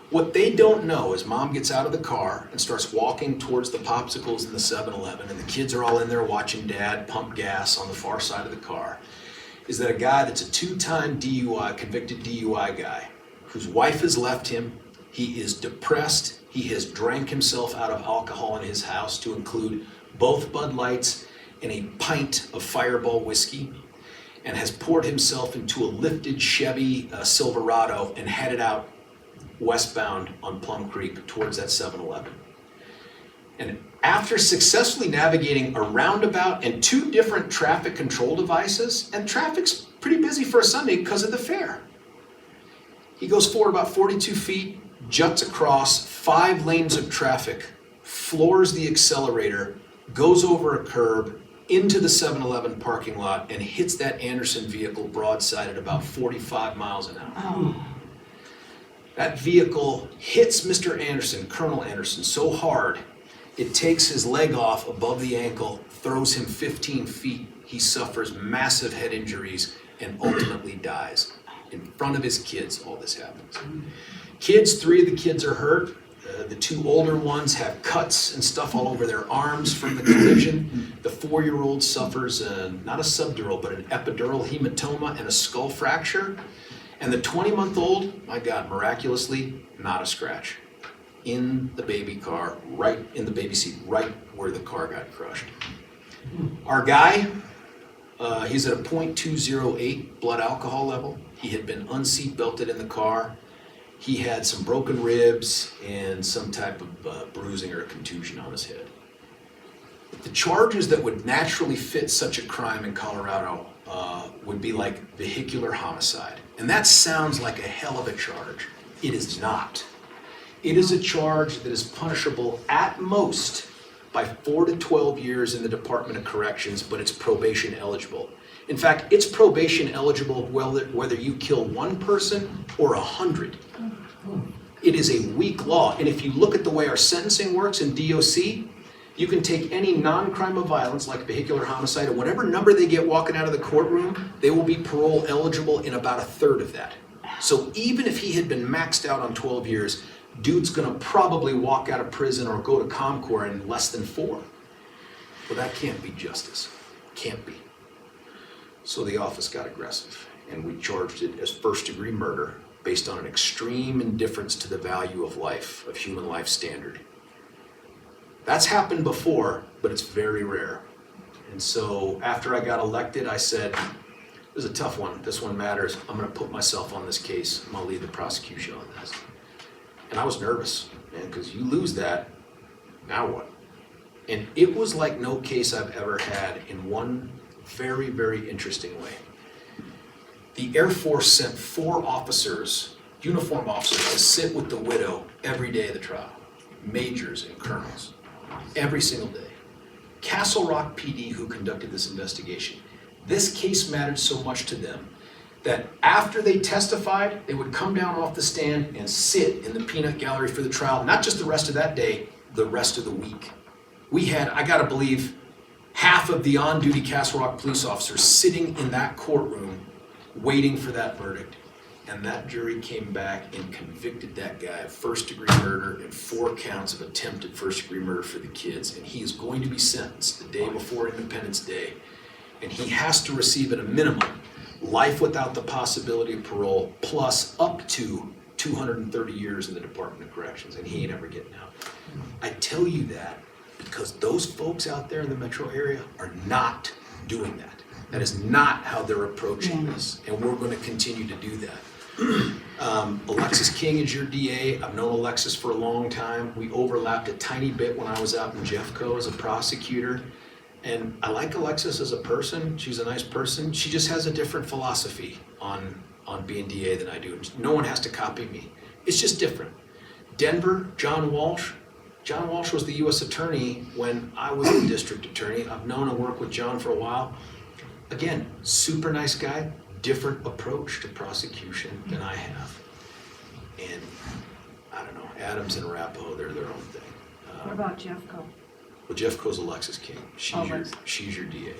What they don't know is Mom gets out of the car and starts walking towards the popsicles in the 7-Eleven, and the kids are all in there watching Dad pump gas on the far side of the car, is that a guy that's a 2-time DUI, convicted DUI guy, whose wife has left him, he is depressed, he has drank himself out of alcohol in his house to include both Bud Lights and a pint of Fireball whiskey, and has poured himself into a lifted Chevy Silverado and headed out westbound on Plum Creek towards that 7-Eleven. And after successfully navigating a roundabout and 2 different traffic control devices, and traffic's pretty busy for a Sunday because of the fair, he goes forward about 42 feet, juts across 5 lanes of traffic, floors the accelerator, goes over a curb, into the 7-Eleven parking lot, and hits that Anderson vehicle broadside at about 45 miles an hour. Oh. That vehicle hits Mr. Anderson, Colonel Anderson, so hard, it takes his leg off above the ankle, throws him 15 feet. He suffers massive head injuries, and ultimately dies. In front of his kids, all this happens. Kids, 3 of the kids are hurt. The 2 older ones have cuts and stuff all over their arms from the collision. The 4-year-old suffers not a subdural, but an epidural hematoma and a skull fracture. And the 20-month-old, my God, miraculously, not a scratch. In the baby car, right in the baby seat, right where the car got crushed. Our guy, he's at a .208 blood alcohol level. He had been unseatbelted in the car. He had some broken ribs and some type of bruising or contusion on his head. The charges that would naturally fit such a crime in Colorado would be like vehicular homicide. And that sounds like a hell of a charge. It is not. It is a charge that is punishable at most by 4 to 12 years in the Department of Corrections, but it's probation eligible. In fact, it's probation eligible whether you kill 1 person or 100. It is a weak law, and if you look at the way our sentencing works in DOC, you can take any non-crime of violence like vehicular homicide, and whatever number they get walking out of the courtroom, they will be parole eligible in about 1/3 of that. So even if he had been maxed out on 12 years, dude's gonna probably walk out of prison or go to ComCore in less than 4. Well, that can't be justice. Can't be. So the office got aggressive, and we charged it as first-degree murder based on an extreme indifference to the value of life, of human life standard. That's happened before, but it's very rare. And so after I got elected, I said, this is a tough one. This one matters. I'm gonna put myself on this case. I'm gonna lead the prosecution on this. And I was nervous, man, because you lose that, now what? And it was like no case I've ever had in one very, very interesting way. The Air Force sent 4 officers, uniformed officers, to sit with the widow every day of the trial. Majors and colonels, every single day. Castle Rock PD, who conducted this investigation, this case mattered so much to them that after they testified, they would come down off the stand and sit in the peanut gallery for the trial, not just the rest of that day, the rest of the week. We had, I gotta believe, half of the on-duty Castle Rock police officers sitting in that courtroom waiting for that verdict. And that jury came back and convicted that guy of first-degree murder and 4 counts of attempted first-degree murder for the kids. And he is going to be sentenced the day before Independence Day. And he has to receive at a minimum life without the possibility of parole, plus up to 230 years in the Department of Corrections, and he ain't ever getting out. I tell you that because those folks out there in the metro area are not doing that. That is not how they're approaching this, and we're going to continue to do that. Alexis King is your DA. I've known Alexis for a long time. We overlapped a tiny bit when I was out in Jeffco as a prosecutor. And I like Alexis as a person. She's a nice person. She just has a different philosophy on being DA than I do. No one has to copy me. It's just different. Denver, John Walsh. John Walsh was the U.S. attorney when I was the district attorney. I've known and worked with John for a while. Again, super nice guy, different approach to prosecution than I have. And I don't know, Adams and Arapahoe, they're their own thing. What about Jeffco? Well, Jeffco's Alexis King. She's your DA.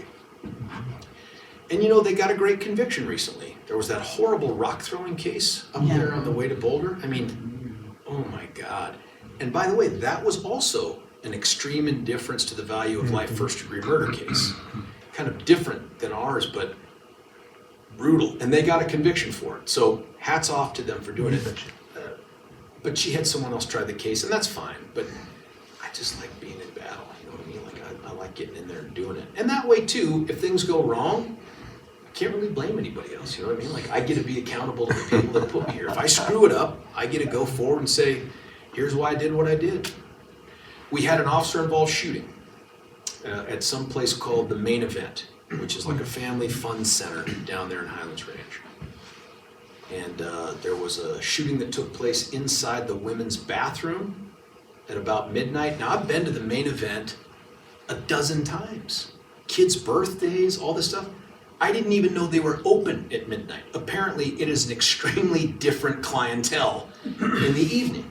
And you know, they got a great conviction recently. There was that horrible rock throwing case up there on the way to Boulder. I mean, oh my God. And by the way, that was also an extreme indifference to the value of life first-degree murder case. Kind of different than ours, but brutal. And they got a conviction for it. So hats off to them for doing it. But she had someone else try the case, and that's fine. But I just like being in battle, you know what I mean? Like I like getting in there and doing it. And that way too, if things go wrong, I can't really blame anybody else, you know what I mean? Like I get to be accountable to the people that put me here. If I screw it up, I get to go forward and say, here's why I did what I did. We had an officer-involved shooting at some place called the Main Event, which is like a family fun center down there in Highlands Ranch. And there was a shooting that took place inside the women's bathroom at about midnight. Now, I've been to the Main Event a dozen times. Kids' birthdays, all this stuff. I didn't even know they were open at midnight. Apparently, it is an extremely different clientele in the evening.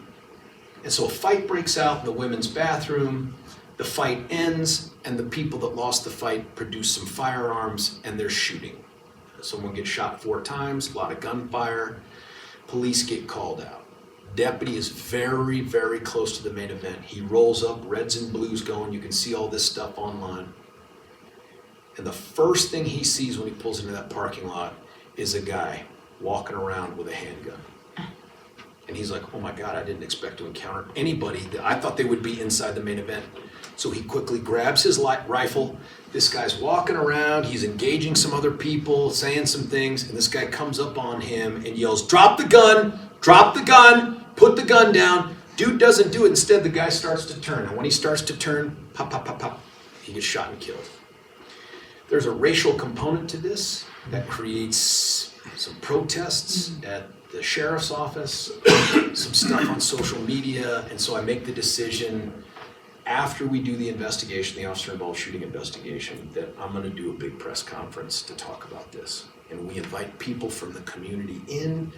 And so a fight breaks out in the women's bathroom, the fight ends, and the people that lost the fight produce some firearms, and they're shooting someone gets shot 4 times, a lot of gunfire. Police get called out. Deputy is very, very close to the main event. He rolls up, reds and blues going. You can see all this stuff online. And the first thing he sees when he pulls into that parking lot is a guy walking around with a handgun. And he's like, oh my God, I didn't expect to encounter anybody. I thought they would be inside the main event. So he quickly grabs his rifle. This guy's walking around, he's engaging some other people, saying some things, and this guy comes up on him and yells, drop the gun, put the gun down. Dude doesn't do it. Instead, the guy starts to turn. And when he starts to turn, pop, pop, pop, pop, he gets shot and killed. There's a racial component to this that creates some protests at the sheriff's office, some stuff on social media, and so I make the decision after we do the investigation, the officer-involved shooting investigation, that I'm going to do a big press conference to talk about this. And we invite people from the community in,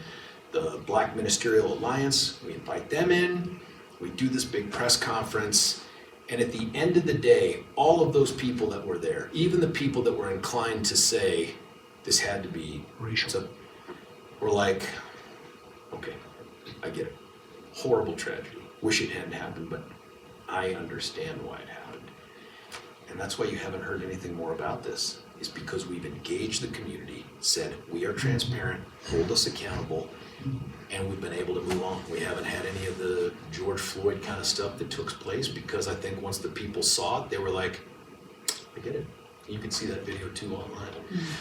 the Black Ministerial Alliance, we invite them in, we do this big press conference, and at the end of the day, all of those people that were there, even the people that were inclined to say this had to be racial, were like, okay, I get it. Horrible tragedy. Wish it hadn't happened, but I understand why it happened. And that's why you haven't heard anything more about this, is because we've engaged the community, said we are transparent, hold us accountable, and we've been able to move on. We haven't had any of the George Floyd kind of stuff that took place, because I think once the people saw it, they were like, I get it. You can see that video too online.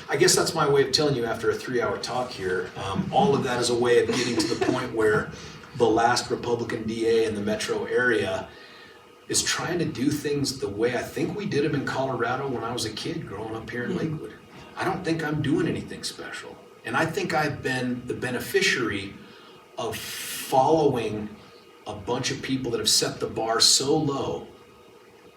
I guess that's my way of telling you after a 3-hour talk here, all of that is a way of getting to the point where the last Republican DA in the metro area is trying to do things the way I think we did them in Colorado when I was a kid growing up here in Lakewood. I don't think I'm doing anything special. And I think I've been the beneficiary of following a bunch of people that have set the bar so low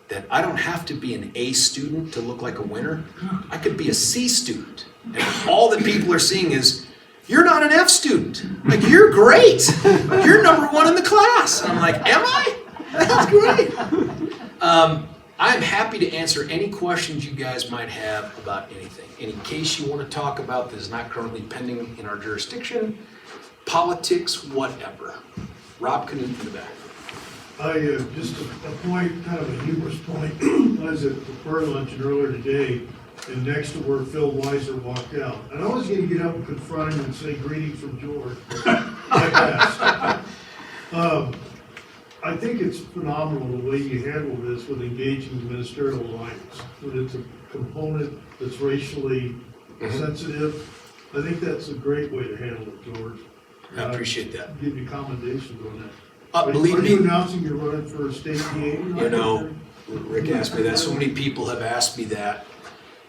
that I don't have to be an A student to look like a winner. I could be a C student. And all that people are seeing is, you're not an F student. Like, you're great. You're number 1 in the class. And I'm like, am I? That's great. I'm happy to answer any questions you guys might have about anything. Any case you want to talk about that is not currently pending in our jurisdiction, politics, whatever. Rob Canute in the back. Just a point, kind of a humorous point. I was at the fur luncheon earlier today, and next to where Phil Weiser walked out. And I was going to get up and confront him and say, greetings from George. I passed. I think it's phenomenal the way you handle this with engaging the Ministerial Alliance. That it's a component that's racially sensitive. I think that's a great way to handle it, George. I appreciate that. Give you commendations on that. Believe Are you me, announcing you're running for state DA? you know, Rick asked me that. So many people have asked me that,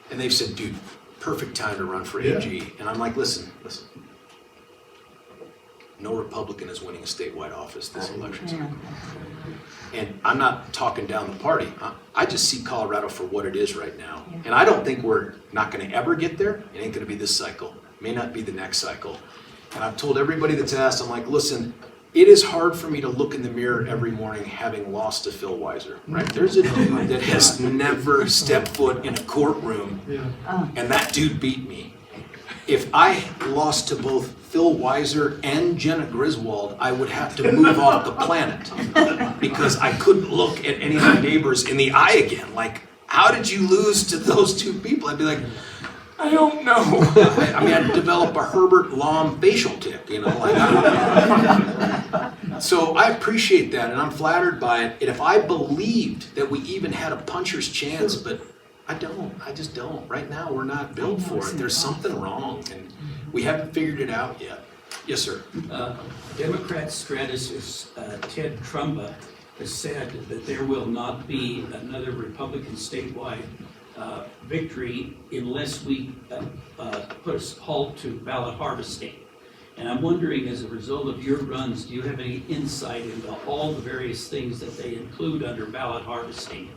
and they've said, dude, perfect time to run for AG. And I'm like, listen. No Republican is winning a statewide office this election cycle. And I'm not talking down the party. I just see Colorado for what it is right now. And I don't think we're not going to ever get there. It ain't going to be this cycle. It may not be the next cycle. And I've told everybody that's asked, I'm like, listen, it is hard for me to look in the mirror every morning having lost to Phil Weiser, right? There's a dude that has never stepped foot in a courtroom, and that dude beat me. If I lost to both Phil Weiser and Jenna Griswold, I would have to move off the planet because I couldn't look at any of my neighbors in the eye again. Like, how did you lose to those two people? I'd be like, I don't know. I mean, I'd develop a Herbert Lom facial tic, you know, like, so I appreciate that, and I'm flattered by it. And if I believed that we even had a puncher's chance, but I just don't. Right now, we're not built for it. There's something wrong, and we haven't figured it out yet. Yes, sir. Democrat strategist Ted Trumba has said that there will not be another Republican statewide victory unless we put a halt to ballot harvesting. And I'm wondering, as a result of your runs, do you have any insight into all the various things that they include under ballot harvesting?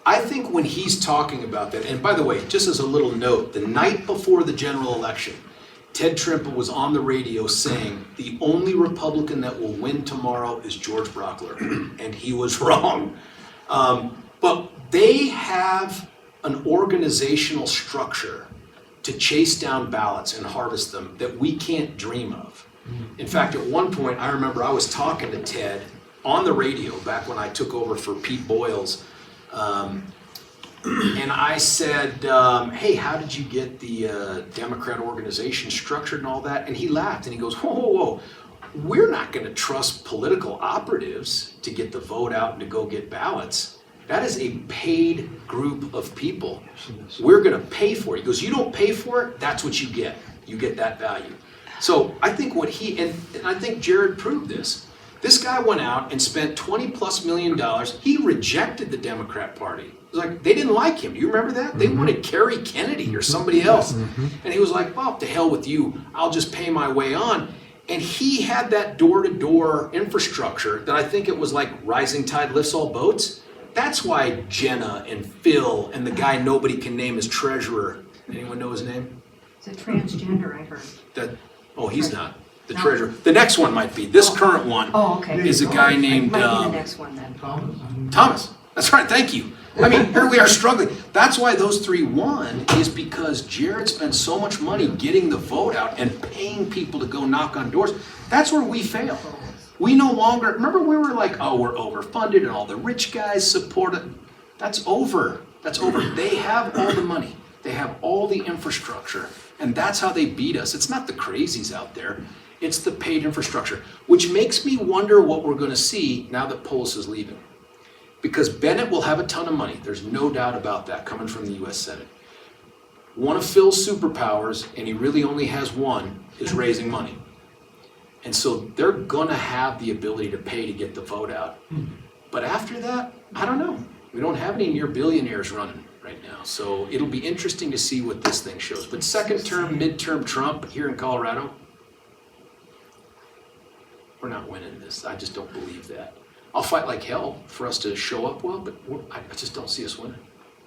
I think when he's talking about that, and by the way, just as a little note, the night before the general election, Ted Trumpa was on the radio saying the only Republican that will win tomorrow is George Brauchler, and he was wrong. But they have an organizational structure to chase down ballots and harvest them that we can't dream of. In fact, at one point, I remember I was talking to Ted on the radio back when I took over for Pete Boyles. And I said, hey, how did you get the Democrat organization structured and all that? And he laughed and he goes, whoa, whoa, whoa. We're not going to trust political operatives to get the vote out and to go get ballots. That is a paid group of people. We're going to pay for it. He goes, you don't pay for it, that's what you get. You get that value. So I think what and I think Jared proved this. This guy went out and spent $20+ million. He rejected the Democrat Party. It was like, they didn't like him. Do you remember that? They wanted Kerry Kennedy or somebody else. And he was like, well, to hell with you. I'll just pay my way on. And he had that door-to-door infrastructure that I think it was like rising tide lifts all boats. That's why Jenna and Phil and the guy nobody can name as treasurer. Anyone know his name? It's a transgender, I heard. Oh, he's not. The No. treasurer. The next one might be. This current one Oh, okay. is a guy named Might be the next one then. Thomas. That's right, thank you. I mean, here we are struggling. That's why those three won, is because Jared spent so much money getting the vote out and paying people to go knock on doors. That's where we fail. We no longer, remember we were like, oh, we're overfunded and all the rich guys support it. That's over. That's over. They have all the money. They have all the infrastructure. And that's how they beat us. It's not the crazies out there. It's the paid infrastructure, which makes me wonder what we're going to see now that Polis is leaving. Because Bennett will have a ton of money. There's no doubt about that coming from the U.S. Senate. One of Phil's superpowers, and he really only has one, is raising money. And so they're going to have the ability to pay to get the vote out. But after that, I don't know. We don't have any near billionaires running right now. So it'll be interesting to see what this thing shows. But second term, midterm Trump here in Colorado, we're not winning this. I just don't believe that. I'll fight like hell for us to show up well, but I just don't see us winning.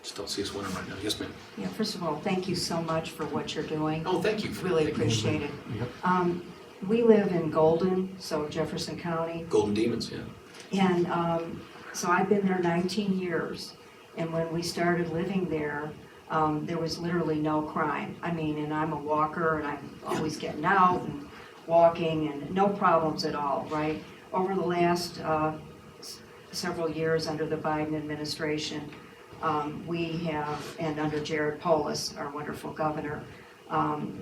Just don't see us winning right now. Yes, ma'am. Yeah, first of all, thank you so much for what you're doing. Oh, thank you. Really appreciate it. We live in Golden, so Jefferson County, Golden Demons, yeah. and so I've been there 19 years. And when we started living there, there was literally no crime. I mean, and I'm a walker, and I'm always getting out and walking, and no problems at all, right? Over the last several years under the Biden administration, we have, and under Jared Polis, our wonderful governor,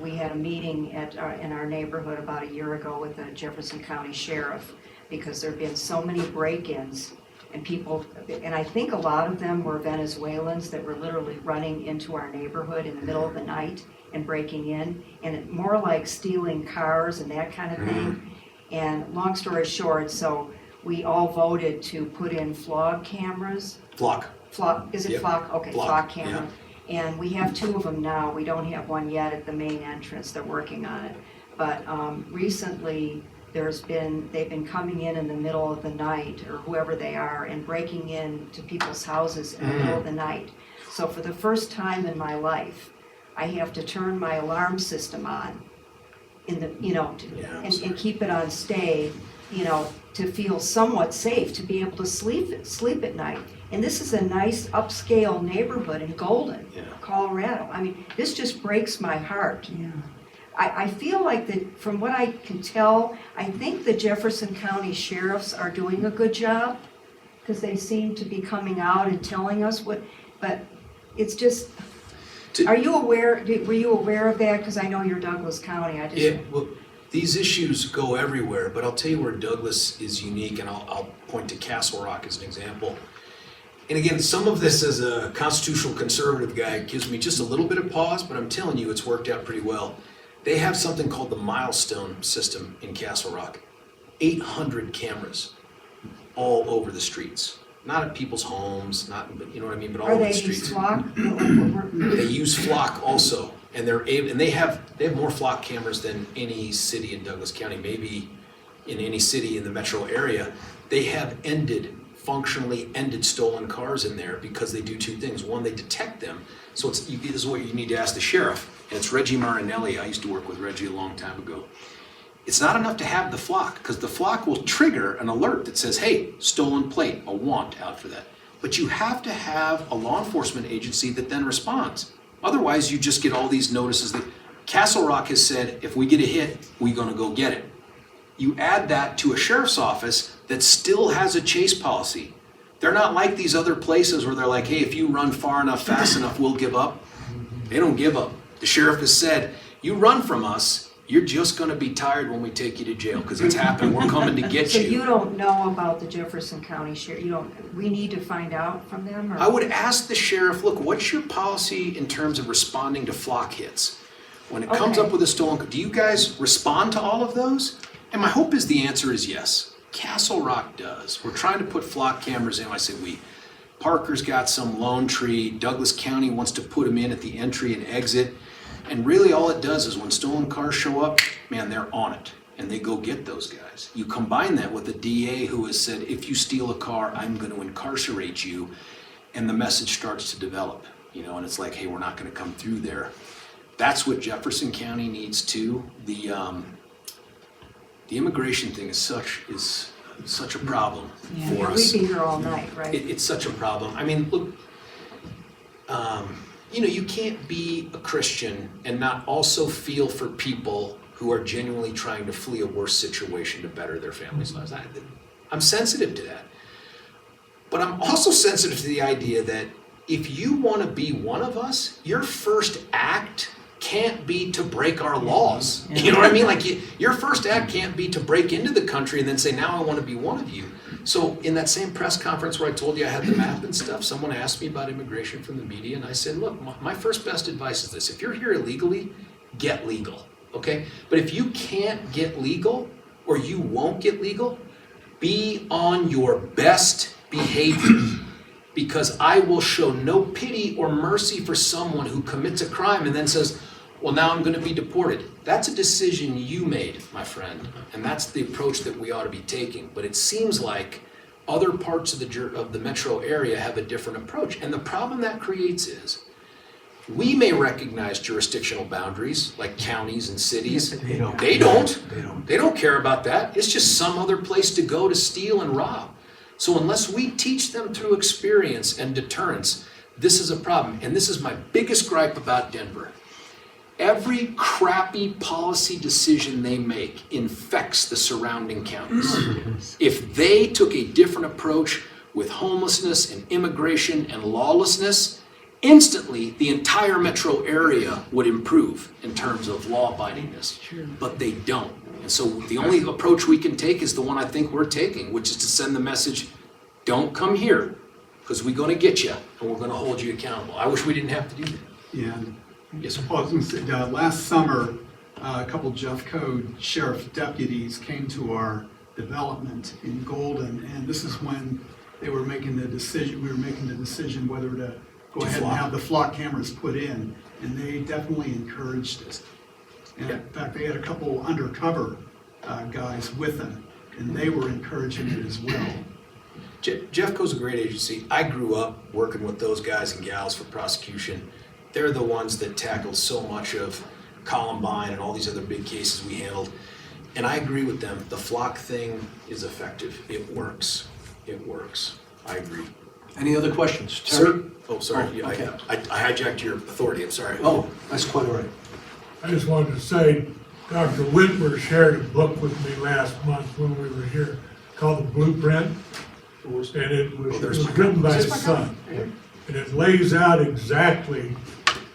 we had a meeting in our neighborhood about a year ago with the Jefferson County Sheriff, because there have been so many break-ins, and people, and I think a lot of them were Venezuelans that were literally running into our neighborhood in the middle of the night and breaking in, and it, more like stealing cars and that kind of thing. And long story short, so we all voted to put in flock cameras. Flock. Is it Yep. flock? Okay, Flock, flock camera. And we have 2 of them now. We don't have one yet at the main entrance. They're working on it. But recently, they've been coming in the middle of the night, or whoever they are, and breaking into people's houses in the middle of the night. So for the first time in my life, I have to turn my alarm system on in the, and keep it on stay, to feel somewhat safe, to be able to sleep at night. And this is a nice upscale neighborhood in Golden, Colorado. I mean, this just breaks my heart. Yeah. I feel like that, from what I can tell, I think the Jefferson County sheriffs are doing a good job, because they seem to be coming out and telling us but it's just, were you aware of that? Because I know you're Douglas County. Well, these issues go everywhere, but I'll tell you where Douglas is unique, and I'll point to Castle Rock as an example. And again, some of this as a constitutional conservative guy gives me just a little bit of pause, but I'm telling you, it's worked out pretty well. They have something called the Milestone system in Castle Rock. 800 cameras all over the streets. Not at people's homes, but you know what I mean, but all over the streets. Are they these flock? They use flock also, and they have more flock cameras than any city in Douglas County, maybe in any city in the metro area. They have functionally ended stolen cars in there, because they do 2 things. One, they detect them. So this is what you need to ask the sheriff. And it's Reggie Marinelli. I used to work with Reggie a long time ago. It's not enough to have the flock, because the flock will trigger an alert that says, hey, stolen plate, a want out for that. But you have to have a law enforcement agency that then responds. Otherwise, you just get all these notices that Castle Rock has said, if we get a hit, we're gonna go get it. You add that to a sheriff's office that still has a chase policy. They're not like these other places where they're like, hey, if you run far enough, fast enough, we'll give up. They don't give up. The sheriff has said, you run from us, you're just gonna be tired when we take you to jail, because it's happening, we're coming to get So you. you don't know about the Jefferson County Sheriff, we need to find out from them, or? I would ask the sheriff, look, what's your policy in terms of responding to flock hits? When it comes Okay. up with a stolen car, do you guys respond to all of those? And my hope is the answer is yes. Castle Rock does. We're trying to put flock cameras in. I say we. Parker's got some Lone Tree. Douglas County wants to put them in at the entry and exit. And really all it does is when stolen cars show up, man, they're on it. And they go get those guys. You combine that with a DA who has said, if you steal a car, I'm going to incarcerate you. And the message starts to develop, and it's like, hey, we're not going to come through there. That's what Jefferson County needs too. The immigration thing is such a problem for us. We'd be here all night, right? It's such a problem. I mean, look, you can't be a Christian and not also feel for people who are genuinely trying to flee a worse situation to better their families' lives. I'm sensitive to that. But I'm also sensitive to the idea that if you want to be one of us, your first act can't be to break our laws. You know what I mean? Like your first act can't be to break into the country and then say, now I want to be one of you. So in that same press conference where I told you I had the map and stuff, someone asked me about immigration from the media, and I said, look, my first best advice is this. If you're here illegally, get legal, okay? But if you can't get legal or you won't get legal, be on your best behavior. Because I will show no pity or mercy for someone who commits a crime and then says, well, now I'm going to be deported. That's a decision you made, my friend, and that's the approach that we ought to be taking. But it seems like other parts of the metro area have a different approach. And the problem that creates is we may recognize jurisdictional boundaries like counties and cities. They don't. They don't. They don't. They don't care about that. It's just some other place to go to steal and rob. So unless we teach them through experience and deterrence, this is a problem. And this is my biggest gripe about Denver. Every crappy policy decision they make infects the surrounding counties. If they took a different approach with homelessness and immigration and lawlessness, instantly the entire metro area would improve in terms of law-abidingness. But they don't. And so the only approach we can take is the one I think we're taking, which is to send the message, don't come here, because we're going to get you, and we're going to hold you accountable. I wish we didn't have to do that. Yeah. Yes, sir. Well, I was going to say, last summer, a couple Jeff Code sheriff deputies came to our development in Golden, and this is when they were making the decision, we were making the decision whether to go ahead and have the flock cameras put in, and they definitely encouraged it. And in fact, they had a couple undercover guys with them, and they were encouraging it as well. Jeffco's a great agency. I grew up working with those guys and gals for prosecution. They're the ones that tackled so much of Columbine and all these other big cases we handled. And I agree with them. The flock thing is effective. It works. It works. I agree. Any other questions? Terry? Sir? Oh, sorry. Oh, Yeah, okay. I hijacked your authority. I'm sorry. Oh, that's quite all right. I just wanted to say, Dr. Whitmer shared a book with me last month when we were here called The Blueprint. And it was written by his son. And it lays out exactly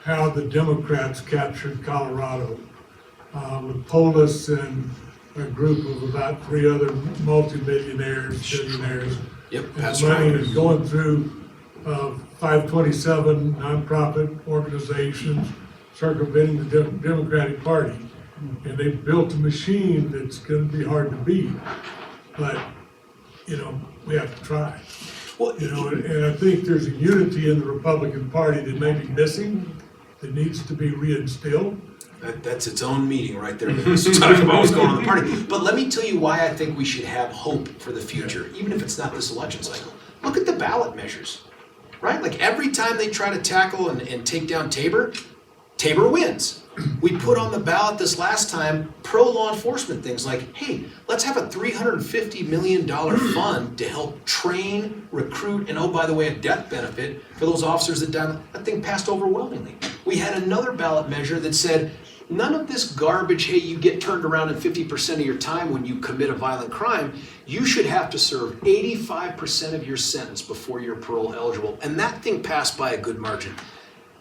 how the Democrats captured Colorado with Polis and a group of about 3 other multimillionaires, billionaires. Yep, And that's the money right. is going through 527 nonprofit organizations circumventing the Democratic Party. And they built a machine that's going to be hard to beat. But, we have to try. Well, And I think there's a unity in the Republican Party that may be missing, that needs to be reinstilled. That's its own meeting right there. Let's talk about what's going on in the party. But let me tell you why I think we should have hope for the future, even if it's not this election cycle. Look at the ballot measures, right? Like every time they try to tackle and take down Tabor, Tabor wins. We put on the ballot this last time pro-law enforcement things like, hey, let's have a $350 million fund to help train, recruit, and oh, by the way, a death benefit for those officers that died. That thing passed overwhelmingly. We had another ballot measure that said, none of this garbage, hey, you get turned around in 50% of your time when you commit a violent crime. You should have to serve 85% of your sentence before you're parole eligible. And that thing passed by a good margin.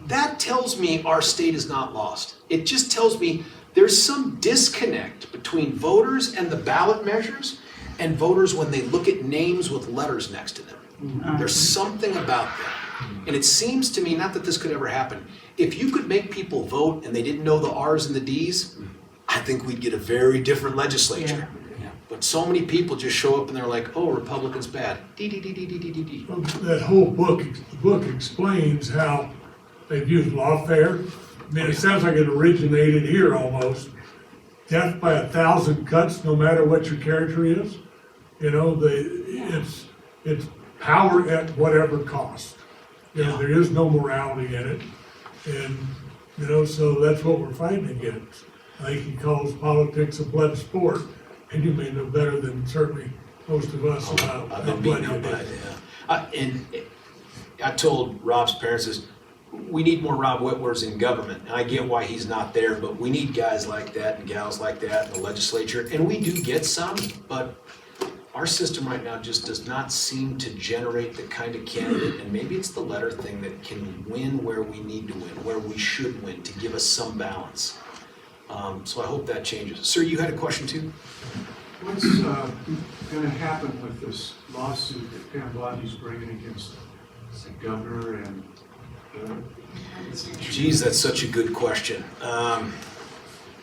That tells me our state is not lost. It just tells me there's some disconnect between voters and the ballot measures and voters when they look at names with letters next to them. There's something about that. And it seems to me, not that this could ever happen, if you could make people vote and they didn't know the R's and the D's, I think we'd get a very different legislature. But so many people just show up and they're like, oh, Republicans bad. D. That whole book explains how they've used lawfare. I mean, it sounds like it originated here almost. Death by 1,000 cuts, no matter what your character is. You know, it's power at whatever cost. You know, there is no morality in it. And, you know, so that's what we're fighting against. I think he calls politics a blood sport, and you may know better than certainly most of us about I've how been bloody beaten up it by is. it, yeah. And I told Rob's parents is, we need more Rob Whitworths in government. And I get why he's not there, but we need guys like that and gals like that in the legislature. And we do get some, but our system right now just does not seem to generate the kind of candidate, and maybe it's the letter thing, that can win where we need to win, where we should win, to give us some balance. So I hope that changes. Sir, you had a question too? What's gonna happen with this lawsuit that Pam Body's bringing against the governor and Geez, that's such a good question. I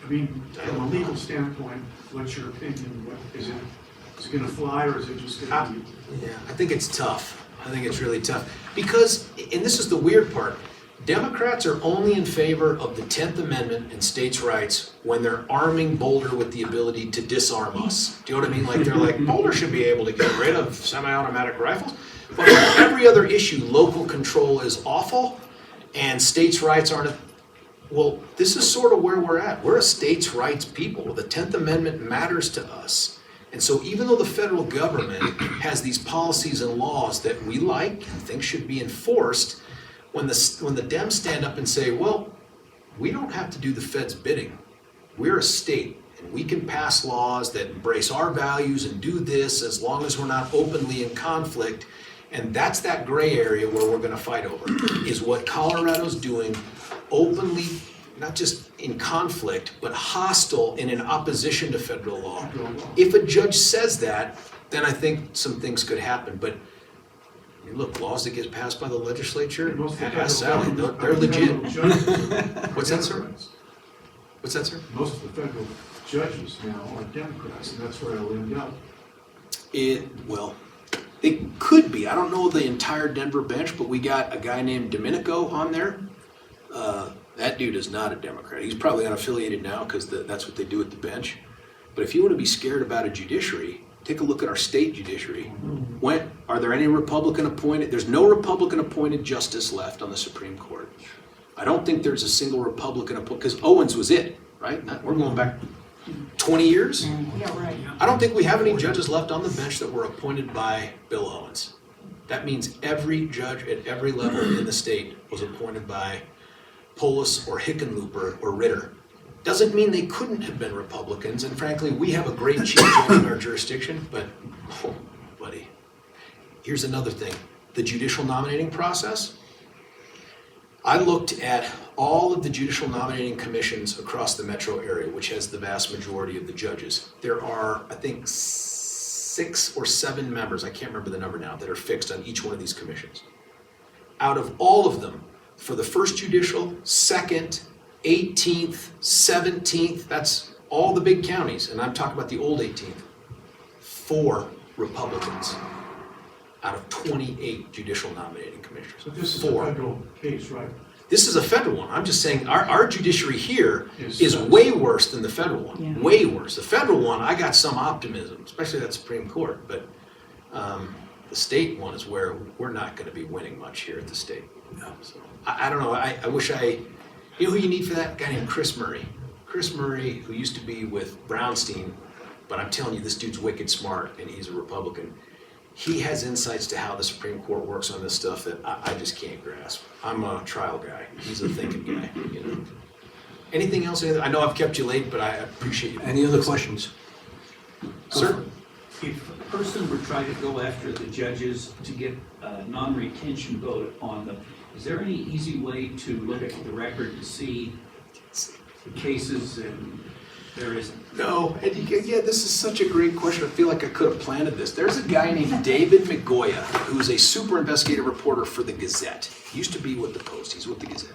mean, from a legal standpoint, what's your opinion? Is it gonna fly, or is it just gonna be? Yeah, I think it's tough. I think it's really tough. Because, and this is the weird part, Democrats are only in favor of the 10th Amendment and states' rights when they're arming Boulder with the ability to disarm us. Do you know what I mean? Like, they're like, Boulder should be able to get rid of semi-automatic rifles. But on every other issue, local control is awful and states' rights aren't. Well, this is sort of where we're at. We're a states' rights people. The 10th Amendment matters to us. And so even though the federal government has these policies and laws that we like and think should be enforced, when the Dems stand up and say, well, we don't have to do the Fed's bidding. We're a state, and we can pass laws that embrace our values and do this as long as we're not openly in conflict. And that's that gray area where we're gonna fight over, is what Colorado's doing openly, not just in conflict, but hostile and in opposition to federal law. If a judge says that, then I think some things could happen. But I mean, look, laws that get passed by the legislature, Most of the ask federal Sally, government- they're legit. federal judges What's are that, sir? Democrats. What's that, sir? Most of the federal judges now are Democrats, and that's where I'll end up. Well, it could be. I don't know the entire Denver bench, but we got a guy named Domenico on there. That dude is not a Democrat. He's probably unaffiliated now because that's what they do at the bench. But if you want to be scared about a judiciary, take a look at our state judiciary. Are there any Republican appointed? There's no Republican appointed justice left on the Supreme Court. I don't think there's a single Republican appointed, because Owens was it, right? We're going back 20 years. Yeah, right. I don't think we have any judges left on the bench that were appointed by Bill Owens. That means every judge at every level in the state was appointed by Polis or Hickenlooper or Ritter. Doesn't mean they couldn't have been Republicans, and frankly, we have a great chief judge in our jurisdiction, but, oh, buddy. Here's another thing, the judicial nominating process. I looked at all of the judicial nominating commissions across the metro area, which has the vast majority of the judges. There are, I think, 6 or 7 members, I can't remember the number now, that are fixed on each one of these commissions. Out of all of them, for the first judicial, 2nd, 18th, 17th, that's all the big counties, and I'm talking about the old 18th, 4 Republicans out of 28 judicial nominating commissioners. So this is a 4. federal case, right? This is a federal one. I'm just saying our judiciary here Is is way worse than the federal one. Yeah. Way worse. The federal one, I got some optimism, especially that Supreme Court, but the state one is where we're not going to be winning much here at the state. So I don't know. I wish you know who you need for that? A guy named Chris Murray. Chris Murray, who used to be with Brownstein, but I'm telling you, this dude's wicked smart, and he's a Republican. he has insights to how the Supreme Court works on this stuff that I just can't grasp. I'm a trial guy. He's a thinking guy, you know. Anything else? I know I've kept you late, but I appreciate you. Any other questions? Sir? If a person were trying to go after the judges to get a non-retention vote on them, is there any easy way to look at the record to see the cases, and there isn't? No, and yeah, this is such a great question. I feel like I could have planted this. There's a guy named David Migoya, who's a super investigative reporter for the Gazette. He used to be with the Post, he's with the Gazette.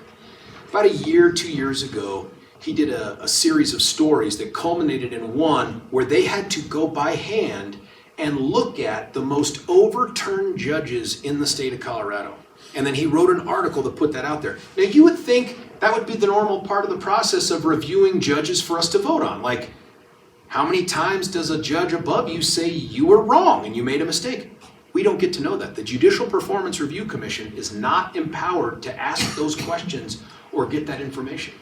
About a year, 2 years ago, he did a series of stories that culminated in one where they had to go by hand and look at the most overturned judges in the state of Colorado. And then he wrote an article to put that out there. Now, you would think that would be the normal part of the process of reviewing judges for us to vote on. Like, how many times does a judge above you say you were wrong and you made a mistake? We don't get to know that. The Judicial Performance Review Commission is not empowered to ask those questions or get that information.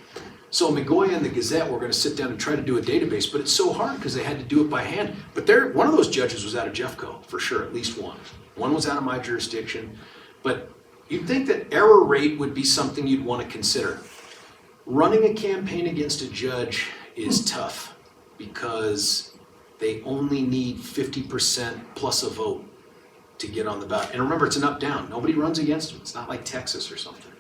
So Migoya and the Gazette were going to sit down and try to do a database, but it's so hard because they had to do it by hand. But one of those judges was out of Jeffco, for sure, at least one. One was out of my jurisdiction. But you'd think that error rate would be something you'd want to consider. Running a campaign against a judge is tough because they only need 50% plus a vote to get on the ballot. And remember, it's an up-down. Nobody runs against them. It's not like Texas or something.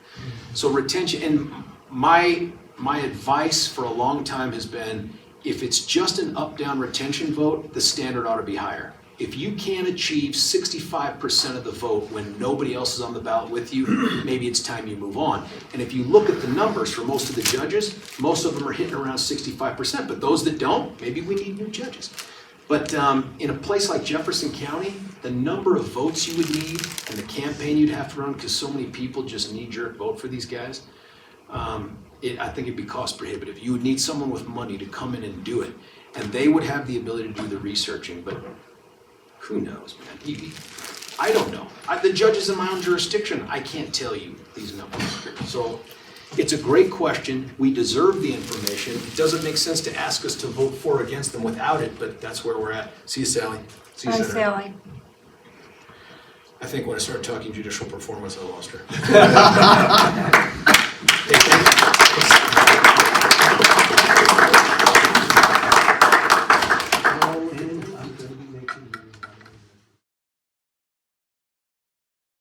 So retention, and my advice for a long time has been, if it's just an up-down retention vote, the standard ought to be higher. If you can't achieve 65% of the vote when nobody else is on the ballot with you, maybe it's time you move on. And if you look at the numbers for most of the judges, most of them are hitting around 65%, but those that don't, maybe we need new judges. But in a place like Jefferson County, the number of votes you would need and the campaign you'd have to run, because so many people just knee-jerk vote for these guys, I think it'd be cost prohibitive. You would need someone with money to come in and do it, and they would have the ability to do the researching, but who knows, man? I don't know. The judges in my own jurisdiction, I can't tell you these numbers. So it's a great question. We deserve the information. It doesn't make sense to ask us to vote for or against them without it, but that's where we're at. See you, Sally. See you, Hi, Senator. Sally. I think when I started talking judicial performance, I lost her.